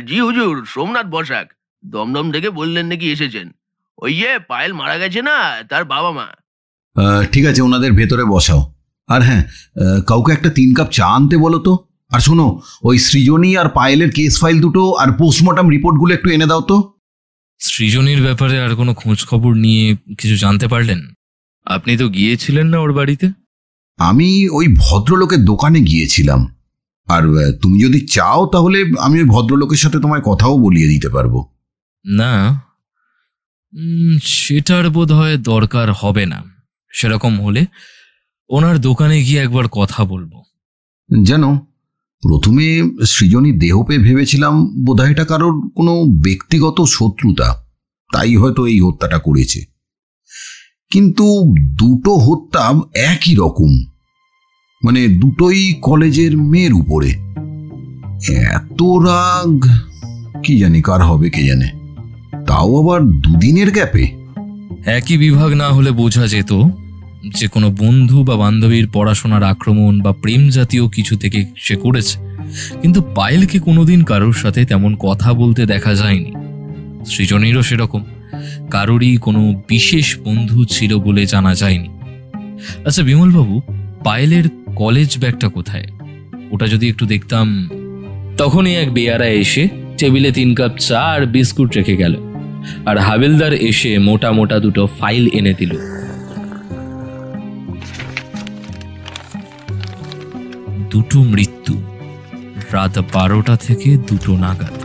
জি হুজুর, সোমনাথ বসাক দমদম থেকে বললেন নাকি এসেছেন। ওই যে পায়েল মারা গেছে না, তার বাবা মা। ঠিক আছে, ওনাদের ভেতরে বসাও। আর হ্যাঁ, কাউকে একটা 3 কাপ চা আনতে বলো তো। আর শোনো, ওই সৃজনী আর পায়েলের কেস ফাইল দুটো আর পোস্টমর্টম রিপোর্টগুলো একটু এনে দাও তো। সৃজনীর ব্যাপারে আর কোনো খোঁজ খবর নিয়ে কিছু জানতে পারলেন? আপনি তো গিয়েছিলেন না ওর বাড়িতে? আমি ওই ভদ্রলোকের দোকানে গিয়েছিলাম। আর তুমি যদি চাও তাহলে আমি ওই ভদ্রলোকের সাথে তোমায় কথাও বলিয়ে দিতে পারবো। না, সেটার বোধ হয় দরকার হবে না। সেরকম হলে ওনার দোকানে গিয়ে একবার কথা বলবো। জানো, প্রথমে সৃজনী দেহ পেয়ে ভেবেছিলাম বোধহয় এটা কারোর কোনো ব্যক্তিগত শত্রুতা, তাই হয়তো এই হত্যাটা করেছে। কিন্তু দুটো হত্যা একই রকম, মানে দুটোই কলেজের মেয়ের উপরে। এত রাগ কি জানি কার হবে, কে জানে, তাও আবার 2 দিনের গ্যাপে। একই বিভাগ না হলে বোঝা যেত যে কোনো বন্ধু বা বান্ধবীর পড়াশোনার আক্রমণ বা প্রেম জাতীয় কিছু থেকে সে করেছে। কিন্তু পায়েলকে কোনোদিন কারোর সাথে তেমন কথা বলতে দেখা যায়নি। সৃজনীরও সেরকম কারোরই কোনো বিশেষ বন্ধু ছিল বলে জানা যায়নি। আচ্ছা বিমলবাবু, পায়েলের কলেজ ব্যাগটা কোথায়? ওটা যদি একটু দেখতাম। তখনই এক বেয়ারা এসে টেবিলে 3 কাপ চা আর বিস্কুট রেখে গেল। আর হাবিলদার এসে মোটা মোটা দুটো ফাইল এনে দিল। দুটো মৃত্যু, রাত 12টা থেকে 2টো নাগাদ।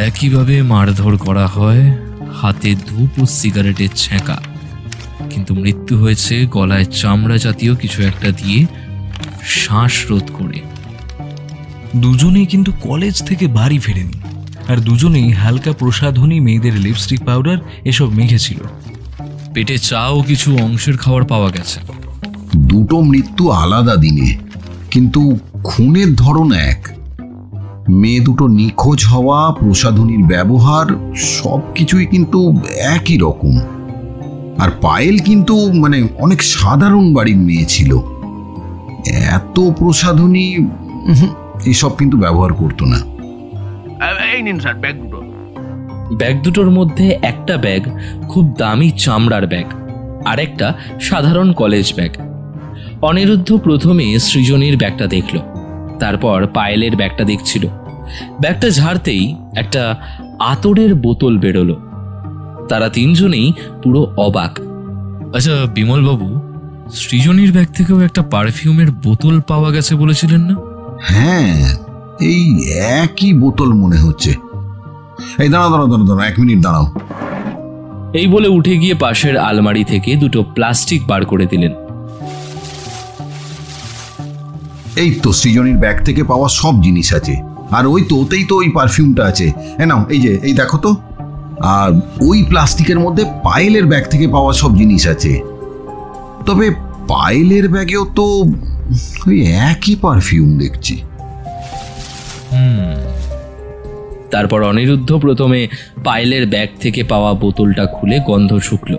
একইভাবে মারধর করা হয়, হাতে ধূপ ও সিগারেটের ছ্যাঁকা। কিন্তু মৃত্যু হয়েছে গলায় চামড়া জাতীয় কিছু একটা দিয়ে শ্বাসরোধ করে। দুজনেই কিন্তু কলেজ থেকে বাড়ি ফেরেনি, আর দুজনেই হালকা প্রসাধনী, মেয়েদের লিপস্টিক, পাউডার এসব মেখেছিল। পেটে চা ও কিছু অংশের খাবার পাওয়া গেছে। দুটো মৃত্যু আলাদা দিনে, কিন্তু খুনের ধরন এক। মেয়ে দুটো নিখোঁজ হওয়া, প্রসাধনীর ব্যবহার, সব কিছুই কিন্তু একই রকম। আর পায়েল কিন্তু মানে অনেক সাধারণ বাড়ির মেয়ে ছিল, এত প্রসাধনী এসব কিন্তু ব্যবহার করতো না। এই নিন স্যার ব্যাগ দুটো। ব্যাগ দুটোর মধ্যে একটা ব্যাগ খুব দামি চামড়ার ব্যাগ, আর একটা সাধারণ কলেজ ব্যাগ। অনিরুদ্ধ প্রথমে সৃজনীর ব্যাগটা দেখল, তারপর পায়েলের ব্যাগটা দেখছিল। ব্যাগটা ঝাড়তেই একটা আতরের বোতল বেরোলো। তারা তিনজনেই পুরো অবাক। আচ্ছা বিমলবাবু, সৃজনীর ব্যাগ থেকেও একটা পারফিউমের বোতল পাওয়া গেছে বলেছিলেন না? হ্যাঁ, এই একই বোতল মনে হচ্ছে। এই দাঁড়াও দাঁড়াও দাঁড়াও দাঁড়াও, 1 মিনিট দাঁড়াও। এই বলে উঠে গিয়ে পাশের আলমারি থেকে দুটো প্লাস্টিক বার করে দিলেন। এই তো সৃজনীর ব্যাগ থেকে পাওয়া সব জিনিস আছে, আর ওই তো ওতেই তো ওই পারফিউমটা আছে। নাও, এই যে এই দেখো তো। আর ওই প্লাস্টিকের মধ্যে পায়েলের ব্যাগ থেকে পাওয়া সব জিনিস আছে। তবে পায়েলের ব্যাগেও তো ওই একই পারফিউম দেখছি। তারপর অনিরুদ্ধ প্রথমে পায়েলের ব্যাগ থেকে পাওয়া বোতলটা খুলে গন্ধ শুকল।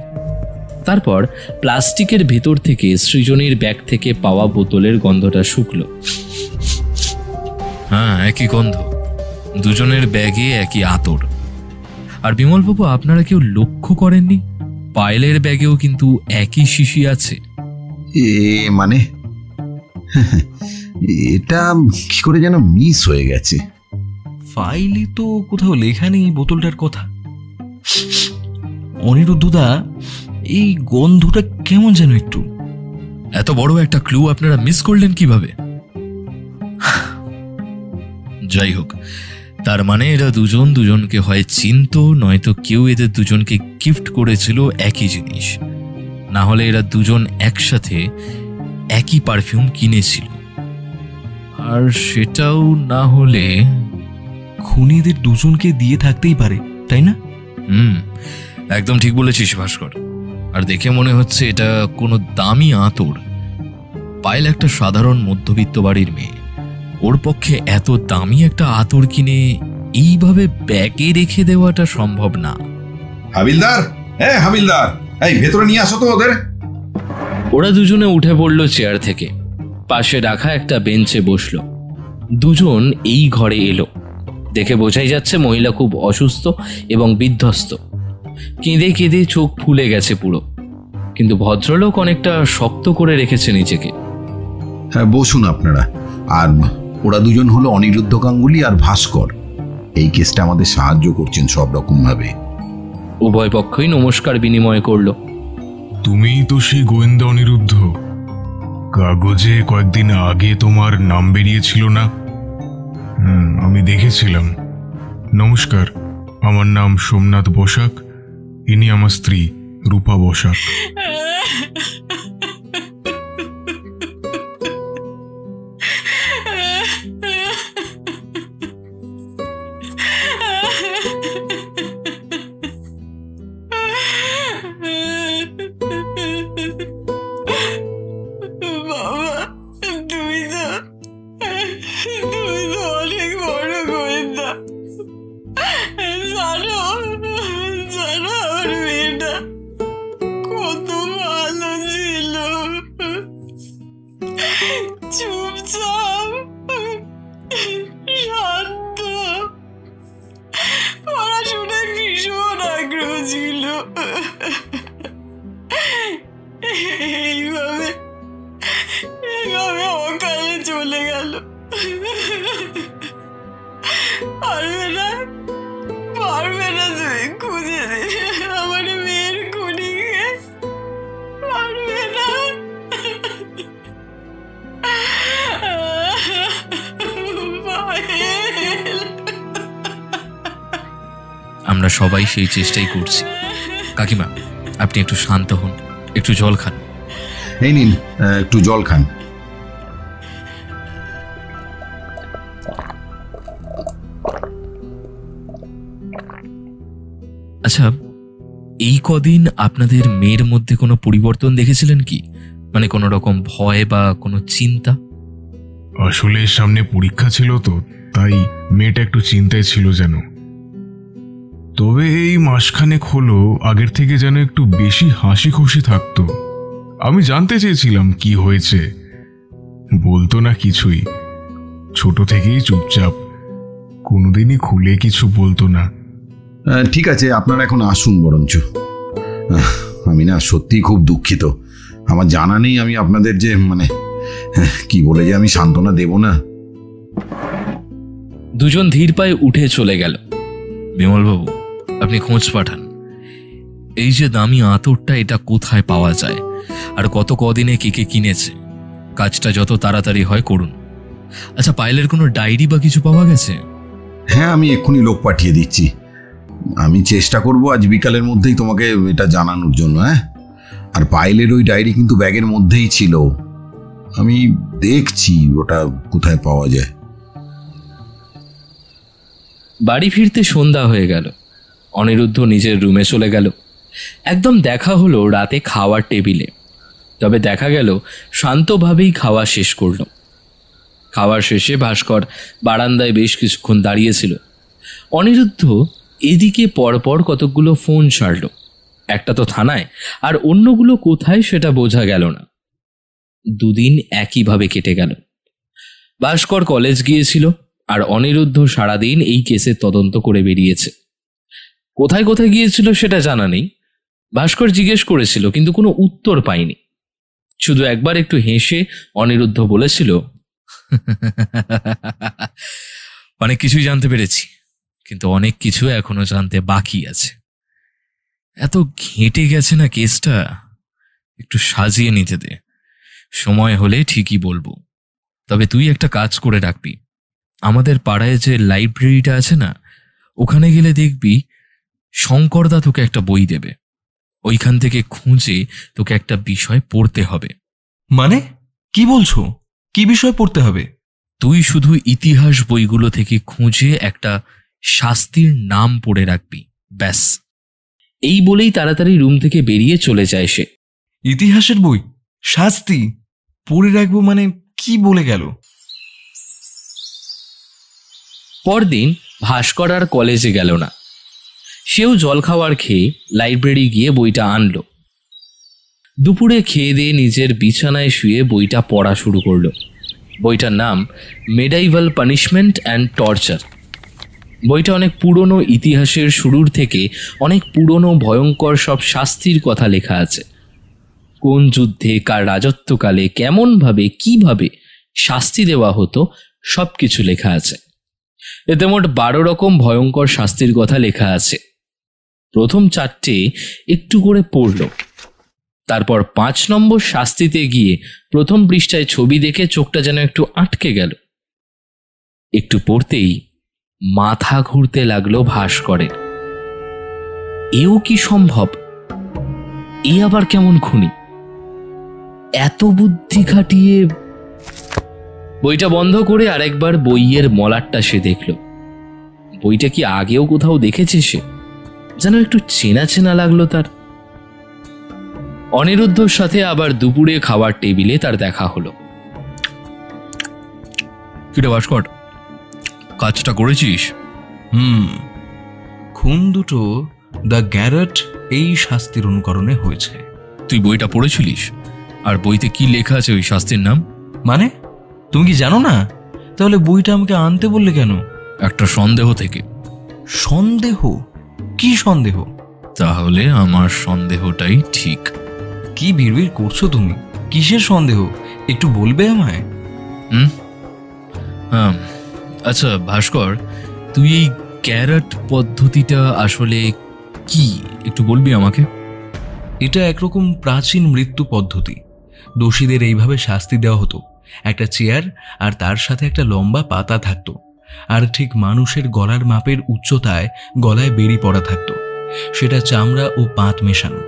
তারপর প্লাস্টিকের ভেতর থেকে সৃজনীর ব্যাগ থেকে পাওয়া বোতলের গন্ধটা শুকল। হ্যাঁ, একই গন্ধ, দুজনের ব্যাগে একই আতর। আর বিমলবাবু, আপনারা কেউ লক্ষ্য করেননি পায়েলের ব্যাগেও কিন্তু একই শিশি আছে? মানে এটা কি করে যেন মিস হয়ে গেছে। ফাইলে তো কোথাও লেখা নেই বোতলটার কথা। অনিরুদ্ধদা, এই গন্ধটা কেমন যেন একটু। এত বড় একটা ক্লু আপনারা মিস করলেন কিভাবে? যাই হোক, তার মানে এরা দুজন দুজনকে হয় চিনত, নয়তো কেউ এদের দুজনকে গিফট করেছিল একই জিনিস। না হলে এরা দুজন একসাথে একই পারফিউম কিনেছিল। আর সেটাও না হলে খুনিদের দুজনকে দিয়ে থাকতেই পারে, তাই না? একদম ঠিক বলেছিস ভাস্কর। আর দেখে মনে হচ্ছে এটা কোনো দামি আতর। পায়েল একটা সাধারণ মধ্যবিত্ত বাড়ির মেয়ে, ওর পক্ষে এত দামি একটা আতর কিনে এইভাবে ব্যাগে রেখে দেওয়াটা সম্ভব না। হাবিলদার, হাবিলদার, এই ভেতরে নিয়ে আসো তো ওদের। ওরা দুজনে উঠে পড়ল চেয়ার থেকে, পাশে রাখা একটা বেঞ্চে বসলো। দুজন এই ঘরে এলো। দেখে বোঝাই যাচ্ছে মহিলা খুব অসুস্থ এবং বিধ্বস্ত। কেঁদে কেঁদে চোখ ফুলে গেছে পুরো, কিন্তু ভদ্রলোক অনেকটা শক্ত করে রেখেছে নিজেকে। হ্যাঁ, বসুন আপনারা। আর ওরা দুজন হলো অনিরুদ্ধ গাঙ্গুলি আর ভাস্কর। এই কেসটা আমাদের সাহায্য করছেন সব রকম ভাবে। উভয় পক্ষই নমস্কার বিনিময় করলো। তুমিই তো সেই গোয়েন্দা অনিরুদ্ধ, কাগজে কয়েকদিন আগে তোমার নাম বেরিয়েছিল না? আমি দেখেছিলাম। নমস্কার, আমার নাম সোমনাথ বসাক, ইনি আমার স্ত্রী রূপা বসাক। এইভাবে অকালে চলে গেল। পারবে না তুমি খুঁজে দিতে আমার মেয়ের খুনিকে? পারবে না? আমরা সবাই সেই চেষ্টাই করছি। কাকিমা, আপনি একটু শান্ত হন, একটু জল খান। এই নিন, একটু জল খান। আচ্ছা, এই কদিন আপনাদের মেয়ের মধ্যে কোনো পরিবর্তন দেখেছিলেন কি? মানে কোনো রকম ভয় বা কোনো চিন্তা? আসলে সামনে পরীক্ষা ছিল তো, তাই মেয়েটা একটু চিন্তায় ছিল যেন। তবে এই মাসখানেক হলো আগের থেকে যেন একটু বেশি হাসি খুশি থাকতো। আমি জানতে চেয়েছিলাম কি হয়েছে, বলতো না কিছুই। ছোট থেকেই চুপচাপ, কোনোদিনই খুলে কিছু বলতো না। ঠিক আছে, আপনারা এখন আসুন বরঞ্চ। আমি না সত্যিই খুব দুঃখিত। আমার জানা নেই আমি আপনাদের যে কি বলে যে আমি সান্ত্বনা দেব না। দুজন ধীর পায়ে উঠে চলে গেল। বিমলবাবু, আপনি খোঁজ পাঠান, এই যে দামি আতরটা এটা কোথায় পাওয়া যায় আর কত কদিনে কে কে কিনেছে। কাজটা যত তাড়াতাড়ি হয় করুন। আচ্ছা, পায়েলের কোনো ডায়েরি বা কিছু পাওয়া গেছে? হ্যাঁ, আমি এক্ষুনি লোক পাঠিয়ে দিচ্ছি। আমি চেষ্টা করব আজ বিকালের মধ্যেই তোমাকে এটা জানানোর জন্য। হ্যাঁ, আর পায়েলের ওই ডায়েরি কিন্তু ব্যাগের মধ্যেই ছিল। আমি দেখছি ওটা কোথায় পাওয়া যায়। বাড়ি ফিরতে সন্ধ্যা হয়ে গেল। অনিরুদ্ধ নিজের রুমে চলে গেল। একদম দেখা হলো রাতে খাওয়ার টেবিলে। তবে দেখা গেল শান্তভাবেই খাওয়া শেষ করল। খাওয়ার শেষে ভাস্কর বারান্দায় বেশ কিছুক্ষণ দাঁড়িয়েছিল। অনিরুদ্ধ এদিকে পরপর কতকগুলো ফোন সারল। একটা তো থানায়, আর অন্যগুলো কোথায় সেটা বোঝা গেল না। দুদিন একইভাবে কেটে গেল। ভাস্কর কলেজ গিয়েছিল, আর অনিরুদ্ধ সারাদিন এই কেসের তদন্ত করে বেরিয়েছে। কোথায় কোথায় গিয়েছিল সেটা জানা নেই। ভাস্কর জিজ্ঞেস করেছিল, কিন্তু কোনো উত্তর পায়নি। শুধু একবার একটু হেসে অনিরুদ্ধ বলেছিল, অনেক কিছুই জানতে পেরেছি, কিন্তু অনেক কিছু এখনো জানতে বাকি আছে। এত ঘেঁটে গেছে না কেসটা, একটু সাজিয়ে নিতে দে, সময় হলে ঠিকই বলবো। তবে তুই একটা কাজ করে রাখবি, আমাদের পাড়ায় যে লাইব্রেরিটা আছে না, ওখানে গেলে দেখবি শঙ্করদা তোকে একটা বই দেবে। ওইখান থেকে খুঁজে তোকে একটা বিষয় পড়তে হবে। মানে কি বলছো? কি বিষয় পড়তে হবে? তুই শুধু ইতিহাস বইগুলো থেকে খুঁজে একটা শাস্তির নাম পড়ে রাখবি, ব্যাস। এই বলেই তাড়াতাড়ি রুম থেকে বেরিয়ে চলে যায় সে। ইতিহাসের বই, শাস্তি পড়ে রাখবো মানে কি বলে গেল? পরদিন ভাস্কর আর কলেজে গেল না। সেও জলখাবার খেয়ে লাইব্রেরি গিয়ে বইটা আনলো। দুপুরে খেয়ে দিয়ে নিজের বিছানায় শুয়ে বইটা পড়া শুরু করলো। বইটার নাম মেডাইভাল পানিশমেন্ট অ্যান্ড টর্চার। বইটা অনেক পুরনো ইতিহাসের শুরুর থেকে অনেক পুরনো ভয়ঙ্কর সব শাস্তির কথা লেখা আছে। কোন যুদ্ধে, কার রাজত্বকালে, কেমনভাবে, কিভাবে শাস্তি দেওয়া হতো, সব কিছু লেখা আছে। এতে মোট 12 রকম ভয়ঙ্কর শাস্তির কথা লেখা আছে। প্রথম 4টে একটু করে পড়ল। তারপর 5 নম্বর শাস্তিতে গিয়ে প্রথম পৃষ্ঠায় ছবি দেখে চোখটা যেন একটু আটকে গেল। একটু পড়তেই মাথা ঘুরতে লাগলো ভাস্করের। এও কি সম্ভব? এ আবার কেমন খুনি? এত বুদ্ধি খাটিয়ে। বইটা বন্ধ করে আরেকবার বইয়ের মলাটটা সে দেখল। বইটা কি আগেও কোথাও দেখেছে সে? যেন একটু চেনা চেনা লাগলো তার। অনিরুদ্ধর সাথে আবার দুপুরে খাবার টেবিলে তার দেখা হলো। কিরে ভাস্কর, কাজটা করেছিস? খুন দুটো দ্য গ্যারেট এই শাস্তির অনুকরণে হয়েছে। তুই বইটা পড়েছিলিস? আর বইতে কি লেখা আছে ওই শাস্তির নাম? মানে তুমি কি জানো না? তাহলে বইটা আমাকে আনতে বললে কেন? একটা সন্দেহ থেকে। সন্দেহ? কি সন্দেহ? তাহলে আমার সন্দেহটাই ঠিক। কি বিড়বিড় করছো তুমি? কিসের সন্দেহ? একটু বলবে আমায়? আচ্ছা ভাস্কর, তুই এই ক্যারেট পদ্ধতিটা আসলে কি একটু বলবি আমাকে? এটা একরকম প্রাচীন মৃত্যু পদ্ধতি। দোষীদের এইভাবে শাস্তি দেওয়া হতো। একটা চেয়ার আর তার সাথে একটা লম্বা পাতা থাকতো, আর ঠিক মানুষের গলার মাপের উচ্চতায় গলায় বেড়ি পড়া থাকতো। সেটা চামড়া ও পাত মেশানো।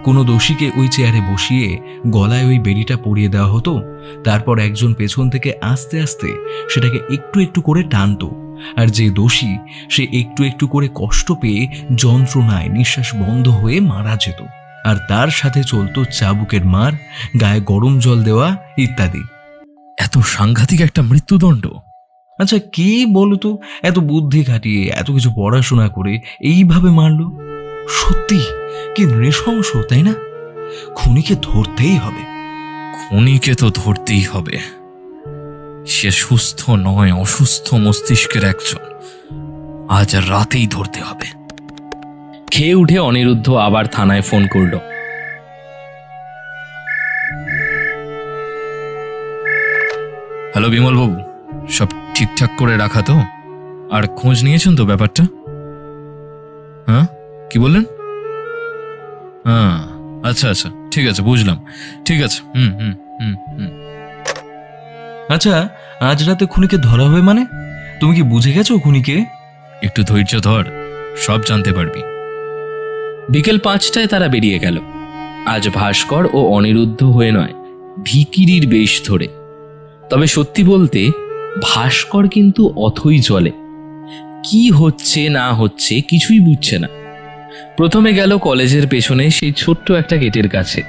কোনো দোষীকে ওই চেয়ারে বসিয়ে গলায় ওই বেড়িটা পরিয়ে দেওয়া হতো। তারপর একজন পেছন থেকে আস্তে আস্তে সেটাকে একটু একটু করে টানতো, আর যে দোষী সে একটু একটু করে কষ্ট পেয়ে যন্ত্রণায় নিঃশ্বাস বন্ধ হয়ে মারা যেত। আর তার সাথে চলতো চাবুকের মার, গায়ে গরম জল দেওয়া ইত্যাদি। এত সাংঘাতিক একটা মৃত্যুদণ্ড! আচ্ছা কে বলতো এত বুদ্ধি খাটিয়ে এত কিছু পড়াশোনা করে এইভাবে মারলো? সত্যি কি নৃশংস, তাই না? খুনিকে ধরতেই হবে। খুনিকে তো ধরতেই হবে। সে সুস্থ নয়, অসুস্থ মস্তিষ্কের একজন। আজ রাতেই ধরতে হবে। খেয়ে উঠে অনিরুদ্ধ আবার থানায় ফোন করল। হ্যালো বিমল বাবু, সব ঠিকঠাক করে রাখা তো? আর খোঁজ নিয়েছেন তো ব্যাপারটা? হ্যাঁ, কি বললেন? হ্যাঁ, আচ্ছা আচ্ছা, ঠিক আছে, বুঝলাম। ঠিক আছে। আচ্ছা, আজ রাতে খুনিকে ধরা হবে মানে? তুমি কি বুঝে গেছো খুনিকে? একটু ধৈর্য ধর, সব জানতে পারবি। বিকেল 5টায় তারা বেরিয়ে গেল। আজ ভাস্কর ও অনিরুদ্ধ হয়ে নয়, ভিকিরির বেশ ধরে। তবে সত্যি বলতে ভাস্কর কিন্তু অথই জলে। কি হচ্ছে না হচ্ছে কিছুই বুঝছে না। প্রথমে গেল কলেজের পেছনে সেই ছোট্ট একটা গেটের কাছে।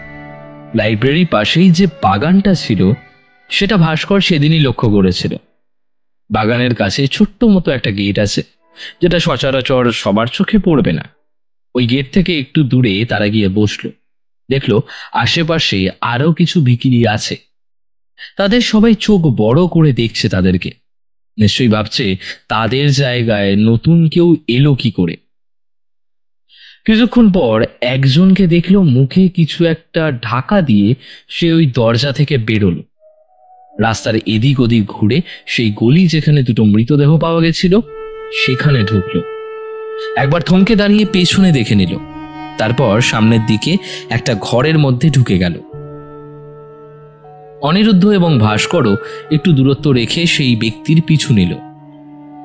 লাইব্রেরির পাশেই যে বাগানটা ছিল সেটা ভাস্কর সেদিনই লক্ষ্য করেছিল। বাগানের কাছে ছোট্ট মতো একটা গেট আছে, যেটা সচরাচর সবার চোখে পড়বে না। ওই গেট থেকে একটু দূরে তারা গিয়ে বসলো। দেখলো আশেপাশে আরো কিছু ভিখিরি আছে। তাদের সবাই চোখ বড় করে দেখছে তাদেরকে। নিশ্চয়ই ভাবছে তাদের জায়গায় নতুন কেউ এলো কি করে। কিছুক্ষণ পর একজনকে দেখলো মুখে কিছু একটা ঢাকা দিয়ে সে ওই দরজা থেকে বেরোলো। রাস্তার এদিক ওদিক ঘুরে সেই গলি যেখানে দুটো মৃতদেহ পাওয়া গেছিল সেখানে ঢুকলো। একবার থমকে দাঁড়িয়ে পেছনে দেখে নিল, তারপর সামনের দিকে একটা ঘরের মধ্যে ঢুকে গেল। অনিরুদ্ধ এবং ভাস্করও একটু দূরত্ব রেখে সেই ব্যক্তির পিছু নিল।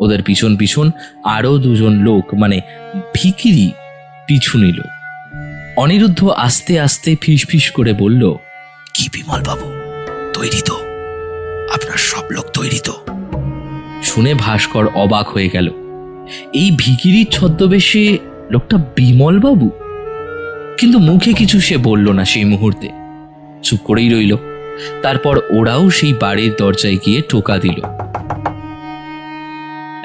ওদের পিছন পিছন আরো দুজন লোক মানে ভিখিরি পিছু নিল। অনিরুদ্ধ আস্তে আস্তে ফিস ফিস করে বলল, কি বিমল বাবু, তৈরি তো? আপনার সব লোক তৈরি তো? শুনে ভাস্কর অবাক হয়ে গেল। এই ভিখিরির ছদ্মবেশে লোকটা বিমল বাবু। কিন্তু মুখে কিছু সে বলল না সেই মুহূর্তে, চুপ করেই রইল। তারপর ওরাও সেই বাড়ির দরজায় গিয়ে টোকা দিল।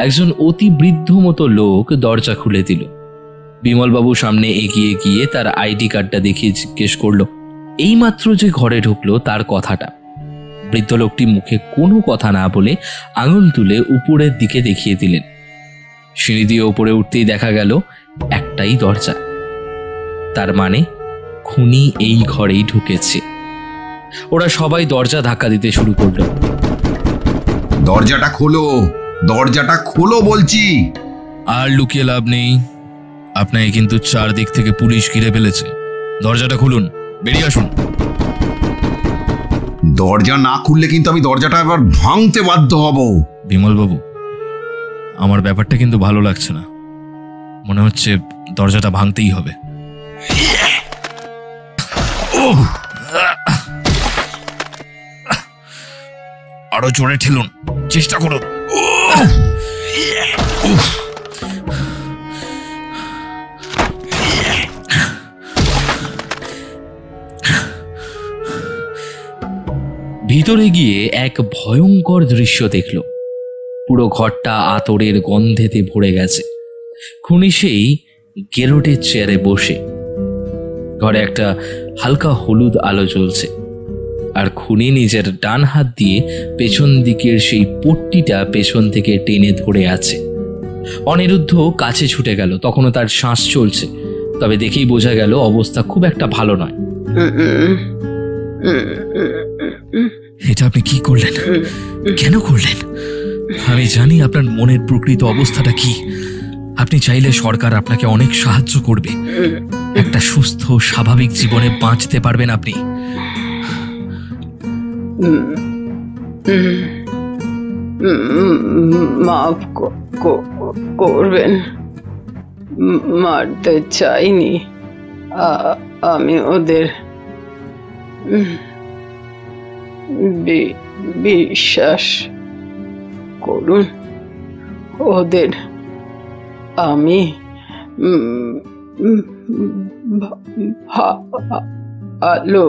একজন অতি বৃদ্ধ মতো লোক দরজা খুলে দিল। বিমলবাবু সামনে এগিয়ে গিয়ে তার আইডি কার্ডটা দেখিয়ে জিজ্ঞেস করলো এইমাত্র যে ঘরে ঢুকলো তার কথাটা। বৃদ্ধ লোকটি মুখে কোনো কথা না বলে আঙুল তুলে উপরের দিকে দেখিয়ে দিলেন। সিঁড়ি দিয়ে উপরে উঠতেই দেখা গেল একটাই দরজা। তার মানে খুনি এই ঘরেই ঢুকেছে। ওরা সবাই দরজা ধাক্কা দিতে শুরু করলো। দরজাটা খোলো, দরজাটা খোলো বলছি। আর লুকিয়ে লাভ নেই, আপনাকে কিন্তু চারদিক থেকে পুলিশ ঘিরে ফেলেছে। দরজাটা খুলুন, বেরিয়ে আসুন। দরজা না খুললে কিন্তু আমি দরজাটা এবার ভাঙতে বাধ্য হব। বিমল বাবু, আমার ব্যাপারটা কিন্তু ভালো লাগছে না। মনে হচ্ছে দরজাটা ভাঙতেই হবে। আরো জোরে ঠেলুন, চেষ্টা করুন। ভিতরে গিয়ে এক ভয়ঙ্কর দৃশ্য দেখল। পুরো ঘরটা আতরের গন্ধেতে ভরে গেছে। খুনি সেই গেরোটের চেয়ারে বসে। ঘরে একটা হালকা হলুদ আলো জ্বলছে, আর খুনি নিজের ডান হাত দিয়ে পেছন দিকের সেই পট্টিটা পেছন থেকে টেনে ধরে আছে। অনিরুদ্ধ কাছে ছুটে গেল। তখনও তার শ্বাস চলছে, তবে দেখেই বোঝা গেল অবস্থা খুব একটা ভালো নয়। এটা আপনি কি করলেন? কেন করলেন? আমি জানি আপনার মনের প্রকৃত অবস্থাটা কি। আপনি চাইলে সরকার আপনাকে অনেক সাহায্য করবে। একটা সুস্থ স্বাভাবিক জীবনে বাঁচতে পারবেন আপনি। মাফ করবেন, মারতে চাইনি। আমি ওদের বিশ্বাস করুন, ওদের আমি ভালো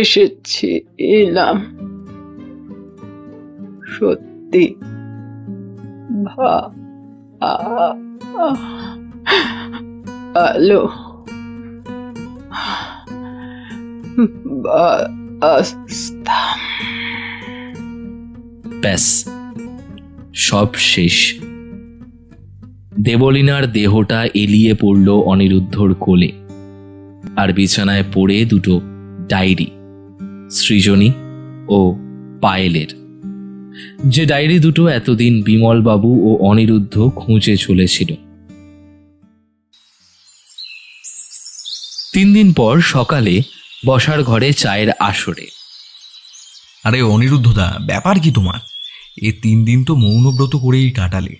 এসেছিলাম। সত্যি ভালো ব্যাস, সব শেষ। দেবলীনার দেহটা এলিয়ে পড়ল অনিরুদ্ধর কোলে, আর বিছানায় পড়ে দুটো ডায়েরি, সৃজনী ও পায়েলের। যে ডায়েরি দুটো এতদিন বিমলবাবু ও অনিরুদ্ধ খুঁজে চলেছিল। 3 দিন পর সকালে বসার ঘরে চায়ের আসরে। আরে অনিরুদ্ধদা, ব্যাপার কি তোমার? 3 দিন তো মৌনব্রত করেই কাটালে।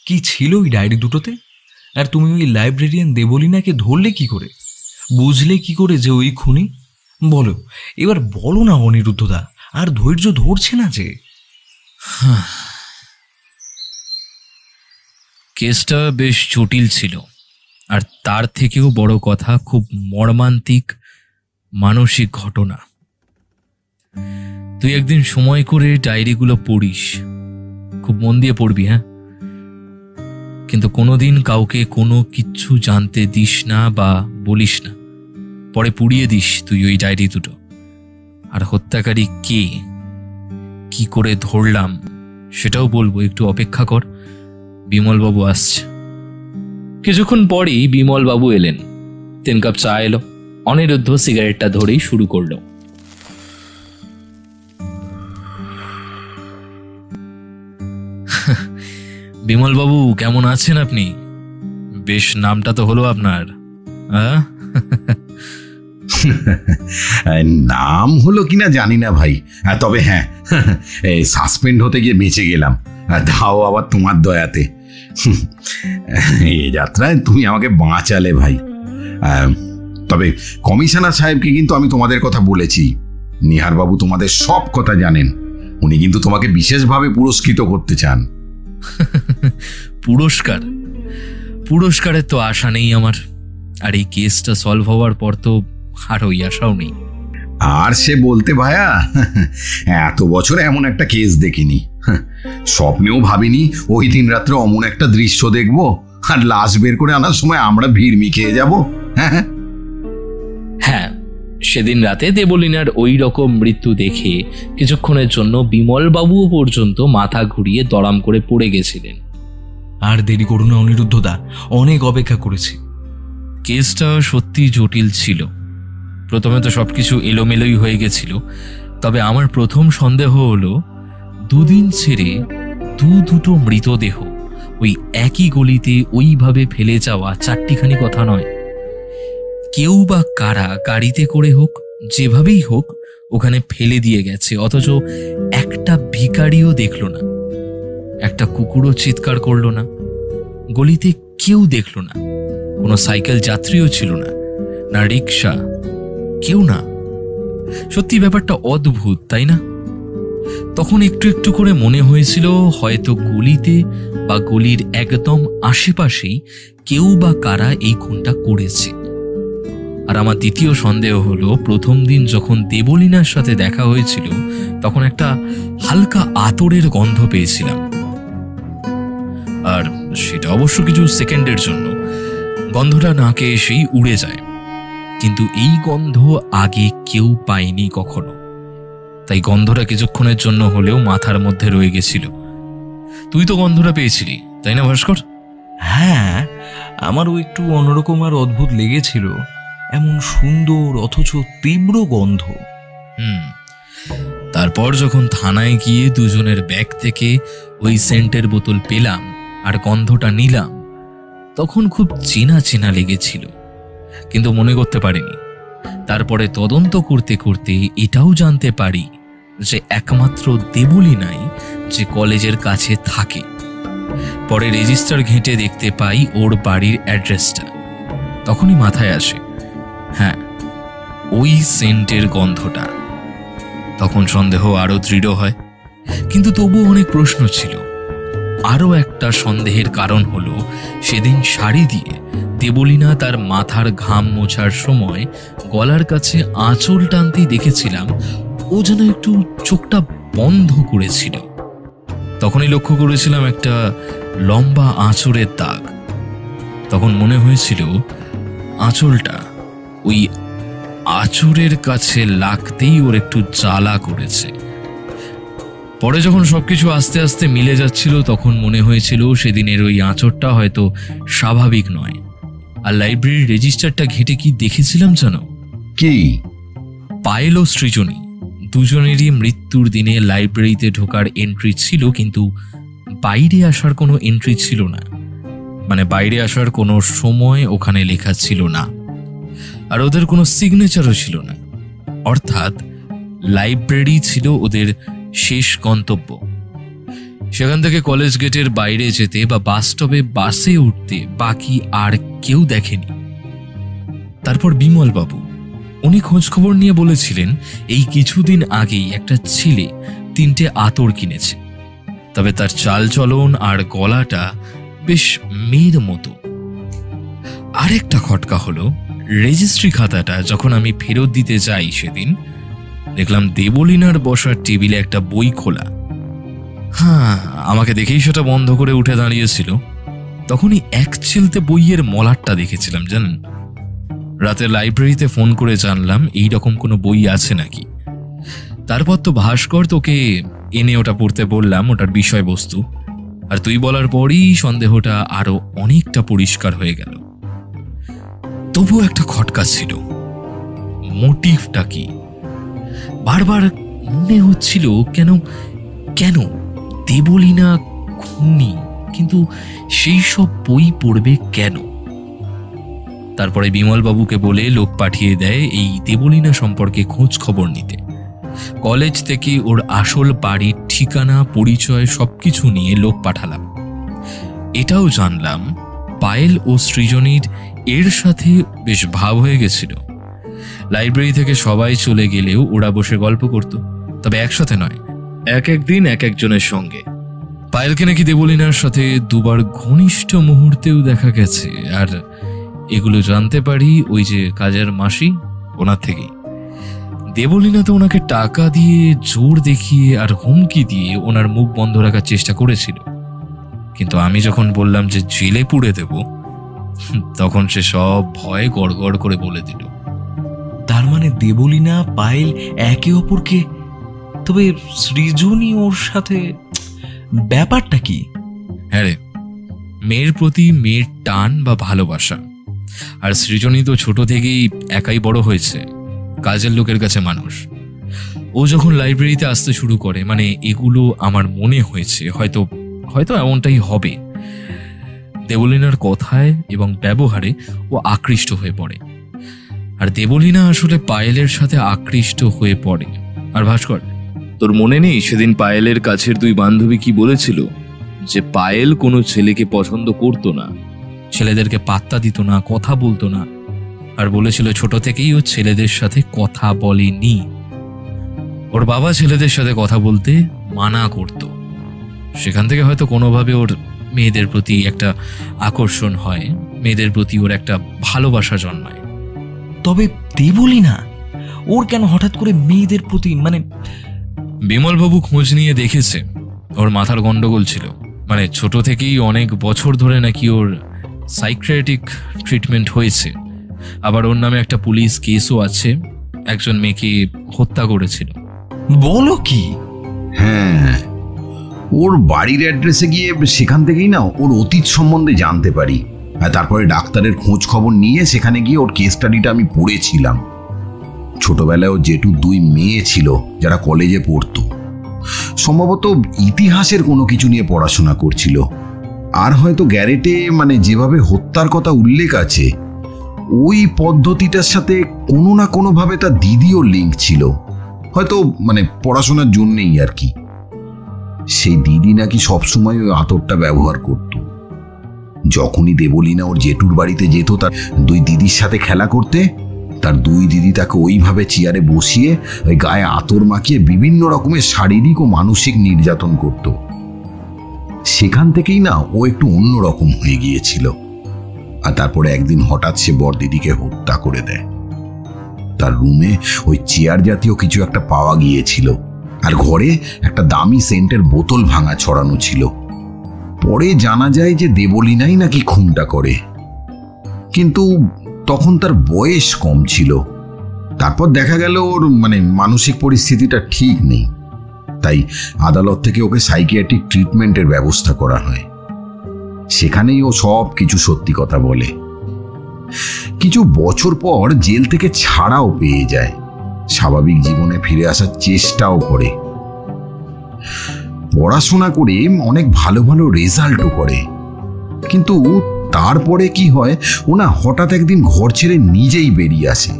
কি ছিল ওই ডায়েরি দুটোতে? আর তুমি ওই লাইব্রেরিয়ান দেবলীনাকে ধরলে কি করে? বুঝলে কি করে যে ওই খুনি? বলো, এবার বলো না অনিরুদ্ধদা, আর ধৈর্য ধরছে না যে। কেসটা বেশ জটিল ছিল, আর তার থেকেও বড় কথা খুব মর্মান্তিক মানসিক ঘটনা। তুই একদিন সময় করে ডায়েরিগুলো পড়িস, খুব মন দিয়ে পড়বি। হ্যাঁ, কিন্তু কোনোদিন কাউকে কোনো কিচ্ছু জানতে দিস না বা বলিস না। পরে পুড়িয়ে দিস তুই ওই ডায়েরি দুটো। আর হত্যাকারী কে, কি করে ধরলাম সেটাও বলবো, একটু অপেক্ষা কর, বিমলবাবু আসছে। কিছুক্ষণ পরেই বিমলবাবু এলেন। 3 কাপ চা এলো। অনিরুদ্ধ সিগারেটটা ধরেই শুরু করলো। বিমলবাবু কেমন আছেন আপনি? বেশ নামটা তো হলো আপনার। নাম হলো কিনা জানি না ভাই, তবে হ্যাঁ, সাসপেন্ড হতে গিয়ে বেঁচে গেলাম, তাও আবার তোমার দয়াতে। এই যাত্রায় তুমি আমাকে বাঁচালে ভাই। তবে কমিশনার সাহেবকে কিন্তু আমি তোমাদের কথা বলেছি। নিহারবাবু তোমাদের সব কথা জানেন, উনি কিন্তু তোমাকে বিশেষভাবে পুরস্কৃত করতে চান। পুরস্কারের তো আশা নেই আমার। আর এই কেসটা সলভ হওয়ার পর তো আর ওই আশাও নেই। আর সে বলতে ভাইয়া, এত বছর এমন একটা কেস দেখিনি, স্বপ্নেও ভাবিনি ওই দিন রাত্রে অমন একটা দৃশ্য দেখবো আর লাশ বের করে আনার সময় আমরা ভিড়মি খেয়ে যাব। হ্যাঁ, সেদিন রাতে দেবলীনার ওই রকম মৃত্যু দেখে কিছুক্ষণের জন্য বিমলবাবুও পর্যন্ত মাথা ঘুরিয়ে দড়াম করে পড়ে গেছিলেন। আর দেরি করুন না অনিরুদ্ধদা, অনেক অপেক্ষা করেছি। কেসটা সত্যি জটিল ছিল। প্রথমে তো সবকিছু এলোমেলোই হয়ে গেছিল। তবে আমার প্রথম সন্দেহ হলো, দুদিন ছেড়ে দুটো মৃতদেহ ওই একই গলিতে ওইভাবে ফেলে যাওয়া 4টিখানি কথা নয়। কেউ বা কারা গাড়িতে করে হোক, যেভাবেই হোক ওখানে ফেলে দিয়ে গেছে, অথচ একটা ভিখারিও দেখলো না, একটা কুকুরও চিৎকার করলো না, গলিতে কেউ দেখলো না, কোনো সাইকেল যাত্রীও ছিল না, না রিক্সা, কেউ না। সত্যি ব্যাপারটা অদ্ভুত, তাই না? তখন একটু একটু করে মনে হয়েছিল হয়তো গলিতে বা গলির একদম আশেপাশেই কেউ বা কারা এই খুনটা করেছে। আর আমার দ্বিতীয় সন্দেহ হলো, প্রথম দিন যখন দেবলীনার সাথে দেখা হয়েছিল তখন একটা হালকা আতরের গন্ধ পেয়েছিলাম। আর সেটা অবশ্য কিছু সেকেন্ডের জন্য, গন্ধটা নাকে এসেই উড়ে যায়। কিন্তু এই গন্ধ আগে কেউ পায়নি কখনো, তাই গন্ধটা কিছুক্ষণের জন্য হলেও মাথার মধ্যে রয়ে গেছিল। তুই তো গন্ধটা পেয়েছিলি, তাই না ভাস্কর? হ্যাঁ, আমারও একটু অন্যরকম আর অদ্ভুত লেগেছিল, এমন সুন্দর অথচ তীব্র গন্ধ। তারপর যখন থানায় গিয়ে দুজনের ব্যাগ থেকে ওই সেন্টের বোতল পেলাম আর গন্ধটা নিলাম, তখন খুব চেনা চেনা লেগেছিল, কিন্তু মনে করতে পারিনি। তারপরে তদন্ত করতে করতে এটাও জানতে পারি যে একমাত্র দেবলীনাই যে কলেজের কাছে থাকে। পরে রেজিস্টার ঘেঁটে দেখতে পাই ওর বাড়ির অ্যাড্রেসটা। তখনই মাথায় আসে, হ্যাঁ, ওই সেন্টের গন্ধটা। তখন সন্দেহ আরো দৃঢ় হয়, কিন্তু তবুও অনেক প্রশ্ন ছিল। আরো একটা সন্দেহের কারণ হলো, সেদিন শাড়ি দিয়ে দেবলীনা তার মাথার ঘাম মোছার সময় গলার কাছে আঁচল টানতেই দেখেছিলাম ও যেন একটু চোখটা বন্ধ করেছিল। তখনই লক্ষ্য করেছিলাম একটা লম্বা আঁচড়ের দাগ। তখন মনে হয়েছিল আঁচলটা ওই আঁচড়ের কাছে লাগতেই ওর একটু জ্বালা করেছে। পরে যখন সবকিছু আস্তে আস্তে মিলে যাচ্ছিল, তখন মনে হয়েছিল সেদিনের ওই আঁচড়টা হয়তো স্বাভাবিক নয়। আর লাইব্রেরির রেজিস্টারটা ঘেঁটে কি দেখেছিলাম জানো? কি? পায়েল ও সৃজনী দুজনেরই মৃত্যুর দিনে লাইব্রেরিতে ঢোকার এন্ট্রি ছিল, কিন্তু বাইরে আসার কোনো এন্ট্রি ছিল না। মানে বাইরে আসার কোনো সময় ওখানে লেখা ছিল না, আর ওদের কোনো সিগনেচারও ছিল না। অর্থাৎ লাইব্রেরি ছিল ওদের শেষ গন্তব্য। সেখান থেকে কলেজ গেটের বাইরে যেতে বা বাস স্টপে বাসে উঠতে বাকি আর কেউ দেখেনি। তারপর বিমলবাবু, উনি খোঁজখবর নিয়ে বলেছিলেন এই কিছুদিন আগেই একটা ছেলে 3টে আতর কিনেছে, তবে তার চালচলন আর গলাটা বেশ মেয়ের মতো। আরেকটা খটকা হলো, রেজিস্ট্রি খাতাটা যখন আমি ফেরত দিতে যাই সেদিন দেখলাম দেবলীনার বসার টেবিলে একটা বই খোলা। হ্যাঁ, আমাকে দেখেই সেটা বন্ধ করে উঠে দাঁড়িয়েছিল। তখনই এক ছিলতে বইয়ের মলাটটা দেখেছিলাম জানেন। রাতে লাইব্রেরিতে ফোন করে জানলাম এই রকম কোনো বই আছে নাকি। তারপর তো ভাস্কর তোকে এনে ওটা পড়তে বললাম, ওটার বিষয়বস্তু, আর তুই বলার পরই সন্দেহটা আরো অনেকটা পরিষ্কার হয়ে গেল। তবু একটা খটকা ছিল, মোটিভটা কি? বারবার মনে হচ্ছিল কেন কেন দেবলীনা খুনি, কিন্তু সেই সব বই পড়বে কেন? তারপরে বিমলবাবুকে বলে লোক পাঠিয়ে দেয় এই দেবলীনা সম্পর্কে খোঁজ খবর নিতে। কলেজ থেকে ওর আসল বাড়ির ঠিকানা, পরিচয় সবকিছু নিয়ে লোক পাঠালাম। এটাও জানলাম পায়েল ও সৃজনীর এর সাথে বেশ ভাব হয়ে গেছিল। লাইব্রেরি থেকে সবাই চলে গেলেও ওরা বসে গল্প করত, তবে একসাথে নয়, এক একদিন এক একজনের সঙ্গে। পায়েলকে নাকি দেবলীনার সাথে দুবার ঘনিষ্ঠ মুহূর্তেও দেখা গেছে, আর এগুলো জানতে পারি ওই যে কাজের মাসি, ওনার থেকেই। দেবলীনা তো ওনাকে টাকা দিয়ে, জোর দেখিয়ে আর হুমকি দিয়ে ওনার মুখ বন্ধ রাখার চেষ্টা করেছিল, কিন্তু আমি যখন বললাম যে জেলে পুড়ে দেব, তখন সে সব ভয়ে গড়গড় করে বলে দিল। তার মানে দেবলীনা পায়েল একে অপরকে, তবে সৃজনী ওর সাথে ব্যাপারটা কি? হ্যাঁ রে, মেয়ের প্রতি মেয়ের টান বা ভালোবাসা। আর সৃজনী তো ছোট থেকেই একাই বড় হয়েছে, কাজের লোকের কাছে মানুষ। ও যখন লাইব্রেরিতে আসতে শুরু করে, মানে এগুলো আমার মনে হয়েছে হয়তো হয়তো এমনটাই হবে। দেবলীনার কথায় এবং ব্যবহারে ও আকৃষ্ট হয়ে পড়ে, আর দেবলীনা আসলে পায়েলের সাথে আকৃষ্ট হয়ে পড়ে। আর ভাস্কর, তোর মনে নেই সেদিন পায়েলের কাছের দুই বান্ধবী কি বলেছিল? যে পায়েল কোনো ছেলেকে পছন্দ করতো না, ছেলেদেরকে পাত্তা দিত না, কথা বলতো না, আর বলেছিল ছোট থেকেই ও ছেলেদের সাথে কথা বলেনি। ওর বাবা ছেলেদের সাথে কথা বলতে মানা করত। সেখান থেকে হয়তো কোনোভাবে ওর মেয়েদের প্রতি একটা আকর্ষণ হয়, মেয়েদের প্রতি ওর একটা ভালোবাসা জন্মায়। তবে দেবলীনা ওর কেন হঠাৎ করে মেয়েদের প্রতি, মানে? বিমলবাবু খোঁজ নিয়ে দেখেছে ওর মাথার গন্ডগোল ছিল, মানে ছোট থেকেই অনেক বছর ধরে নাকি ওর সাইকিয়াট্রিক ট্রিটমেন্ট হয়েছে। আবার ওর নামে একটা পুলিশ কেসও আছে, একজন মেয়েকে হত্যা করেছিল। বলো কি? হ্যাঁ, ওর বাড়ির অ্যাড্রেসে গিয়ে সেখান থেকেই না ওর অতীত সম্বন্ধে জানতে পারি। আর তারপরে ডাক্তারের খোঁজ খবর নিয়ে সেখানে গিয়ে ওর কেস স্টাডিটা আমি পড়েছিলাম। ছোটবেলায় ওর জেঠুর দুই মেয়ে ছিল যারা কলেজে পড়তো, সম্ভবত ইতিহাসের কোনো কিছু নিয়ে পড়াশোনা করছিল। আর হয়তো গ্যারেটে মানে যেভাবে হত্যার কথা উল্লেখ আছে, ওই পদ্ধতিটার সাথে কোনো না কোনোভাবে তার দিদিও লিঙ্ক ছিল, হয়তো মানে পড়াশোনার জন্যেই আর কি। সেই দিদি নাকি সবসময় ওই আতরটা ব্যবহার করত। যখনই দেবলীনা ওর জেঠুর বাড়িতে যেত তার দুই দিদির সাথে খেলা করতে, তার দুই দিদি তাকে ওইভাবে চেয়ারে বসিয়ে ওই গায়ে আতর মাখিয়ে বিভিন্ন রকমের শারীরিক ও মানসিক নির্যাতন করত। সেখান থেকেই না ও একটু অন্যরকম হয়ে গিয়েছিল। আর তারপরে একদিন হঠাৎ সে বড়দিদিকে হত্যা করে দেয়। তার রুমে ওই চেয়ার জাতীয় কিছু একটা পাওয়া গিয়েছিল, আর ঘরে একটা দামি সেন্টের বোতল ভাঙা ছড়ানো ছিল। পরে জানা যায় যে দেবলীনাই নাকি খুনটা করে, কিন্তু তখন তার বয়স কম ছিল। তারপর দেখা গেল ওর মানে মানসিক পরিস্থিতিটা ঠিক নেই, তাই আদালত থেকে ওকে সাইকিয়াট্রিক ট্রিটমেন্টের ব্যবস্থা করা হয়। সেখানেই ও সব কিছু সত্যি কথা বলে। কিছু বছর পর জেল থেকে ছাড়াও পেয়ে যায়, স্বাভাবিক জীবনে ফিরে আসার চেষ্টাও করে, পড়াশোনা করে অনেক ভালো ভালো রেজাল্টও করে। কিন্তু তারপরে কি হয়, ও না হঠাৎ একদিন ঘর ছেড়ে নিজেই বেরিয়ে আসে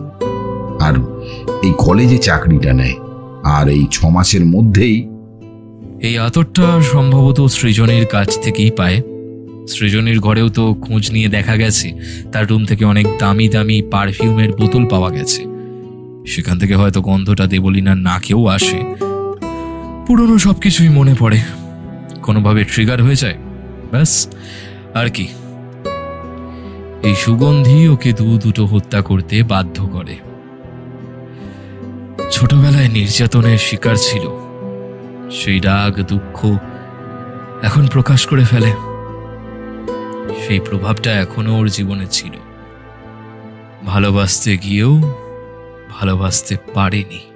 আর এই কলেজে চাকরিটা নেয়। আর এই 6 মাসের মধ্যেই এই আতরটা সম্ভবত সৃজনীর কাছ থেকেই পায়। সৃজনীর ঘরেও তো খোঁজ নিয়ে দেখা গেছে তার রুম থেকে অনেক দামি দামি পারফিউমের বোতল পাওয়া গেছে। সেখান থেকে হয়তো গন্ধটা দেবলীনার নাকেও আসে। পুরনো সবকিছুই মনে পড়ে, কোনোভাবে ট্রিগার হয়ে যায়, ব্যাস আর কি। এই সুগন্ধি ওকে দুটো হত্যা করতে বাধ্য করে। ছোটবেলায় নির্যাতনের শিকার ছিল, সেই রাগ দুঃখ এখন প্রকাশ করে ফেলে। সেই প্রভাবটা এখনো ওর জীবনে ছিল। ভালোবাসতে গিয়েও ভালোবাসতে পারেনি।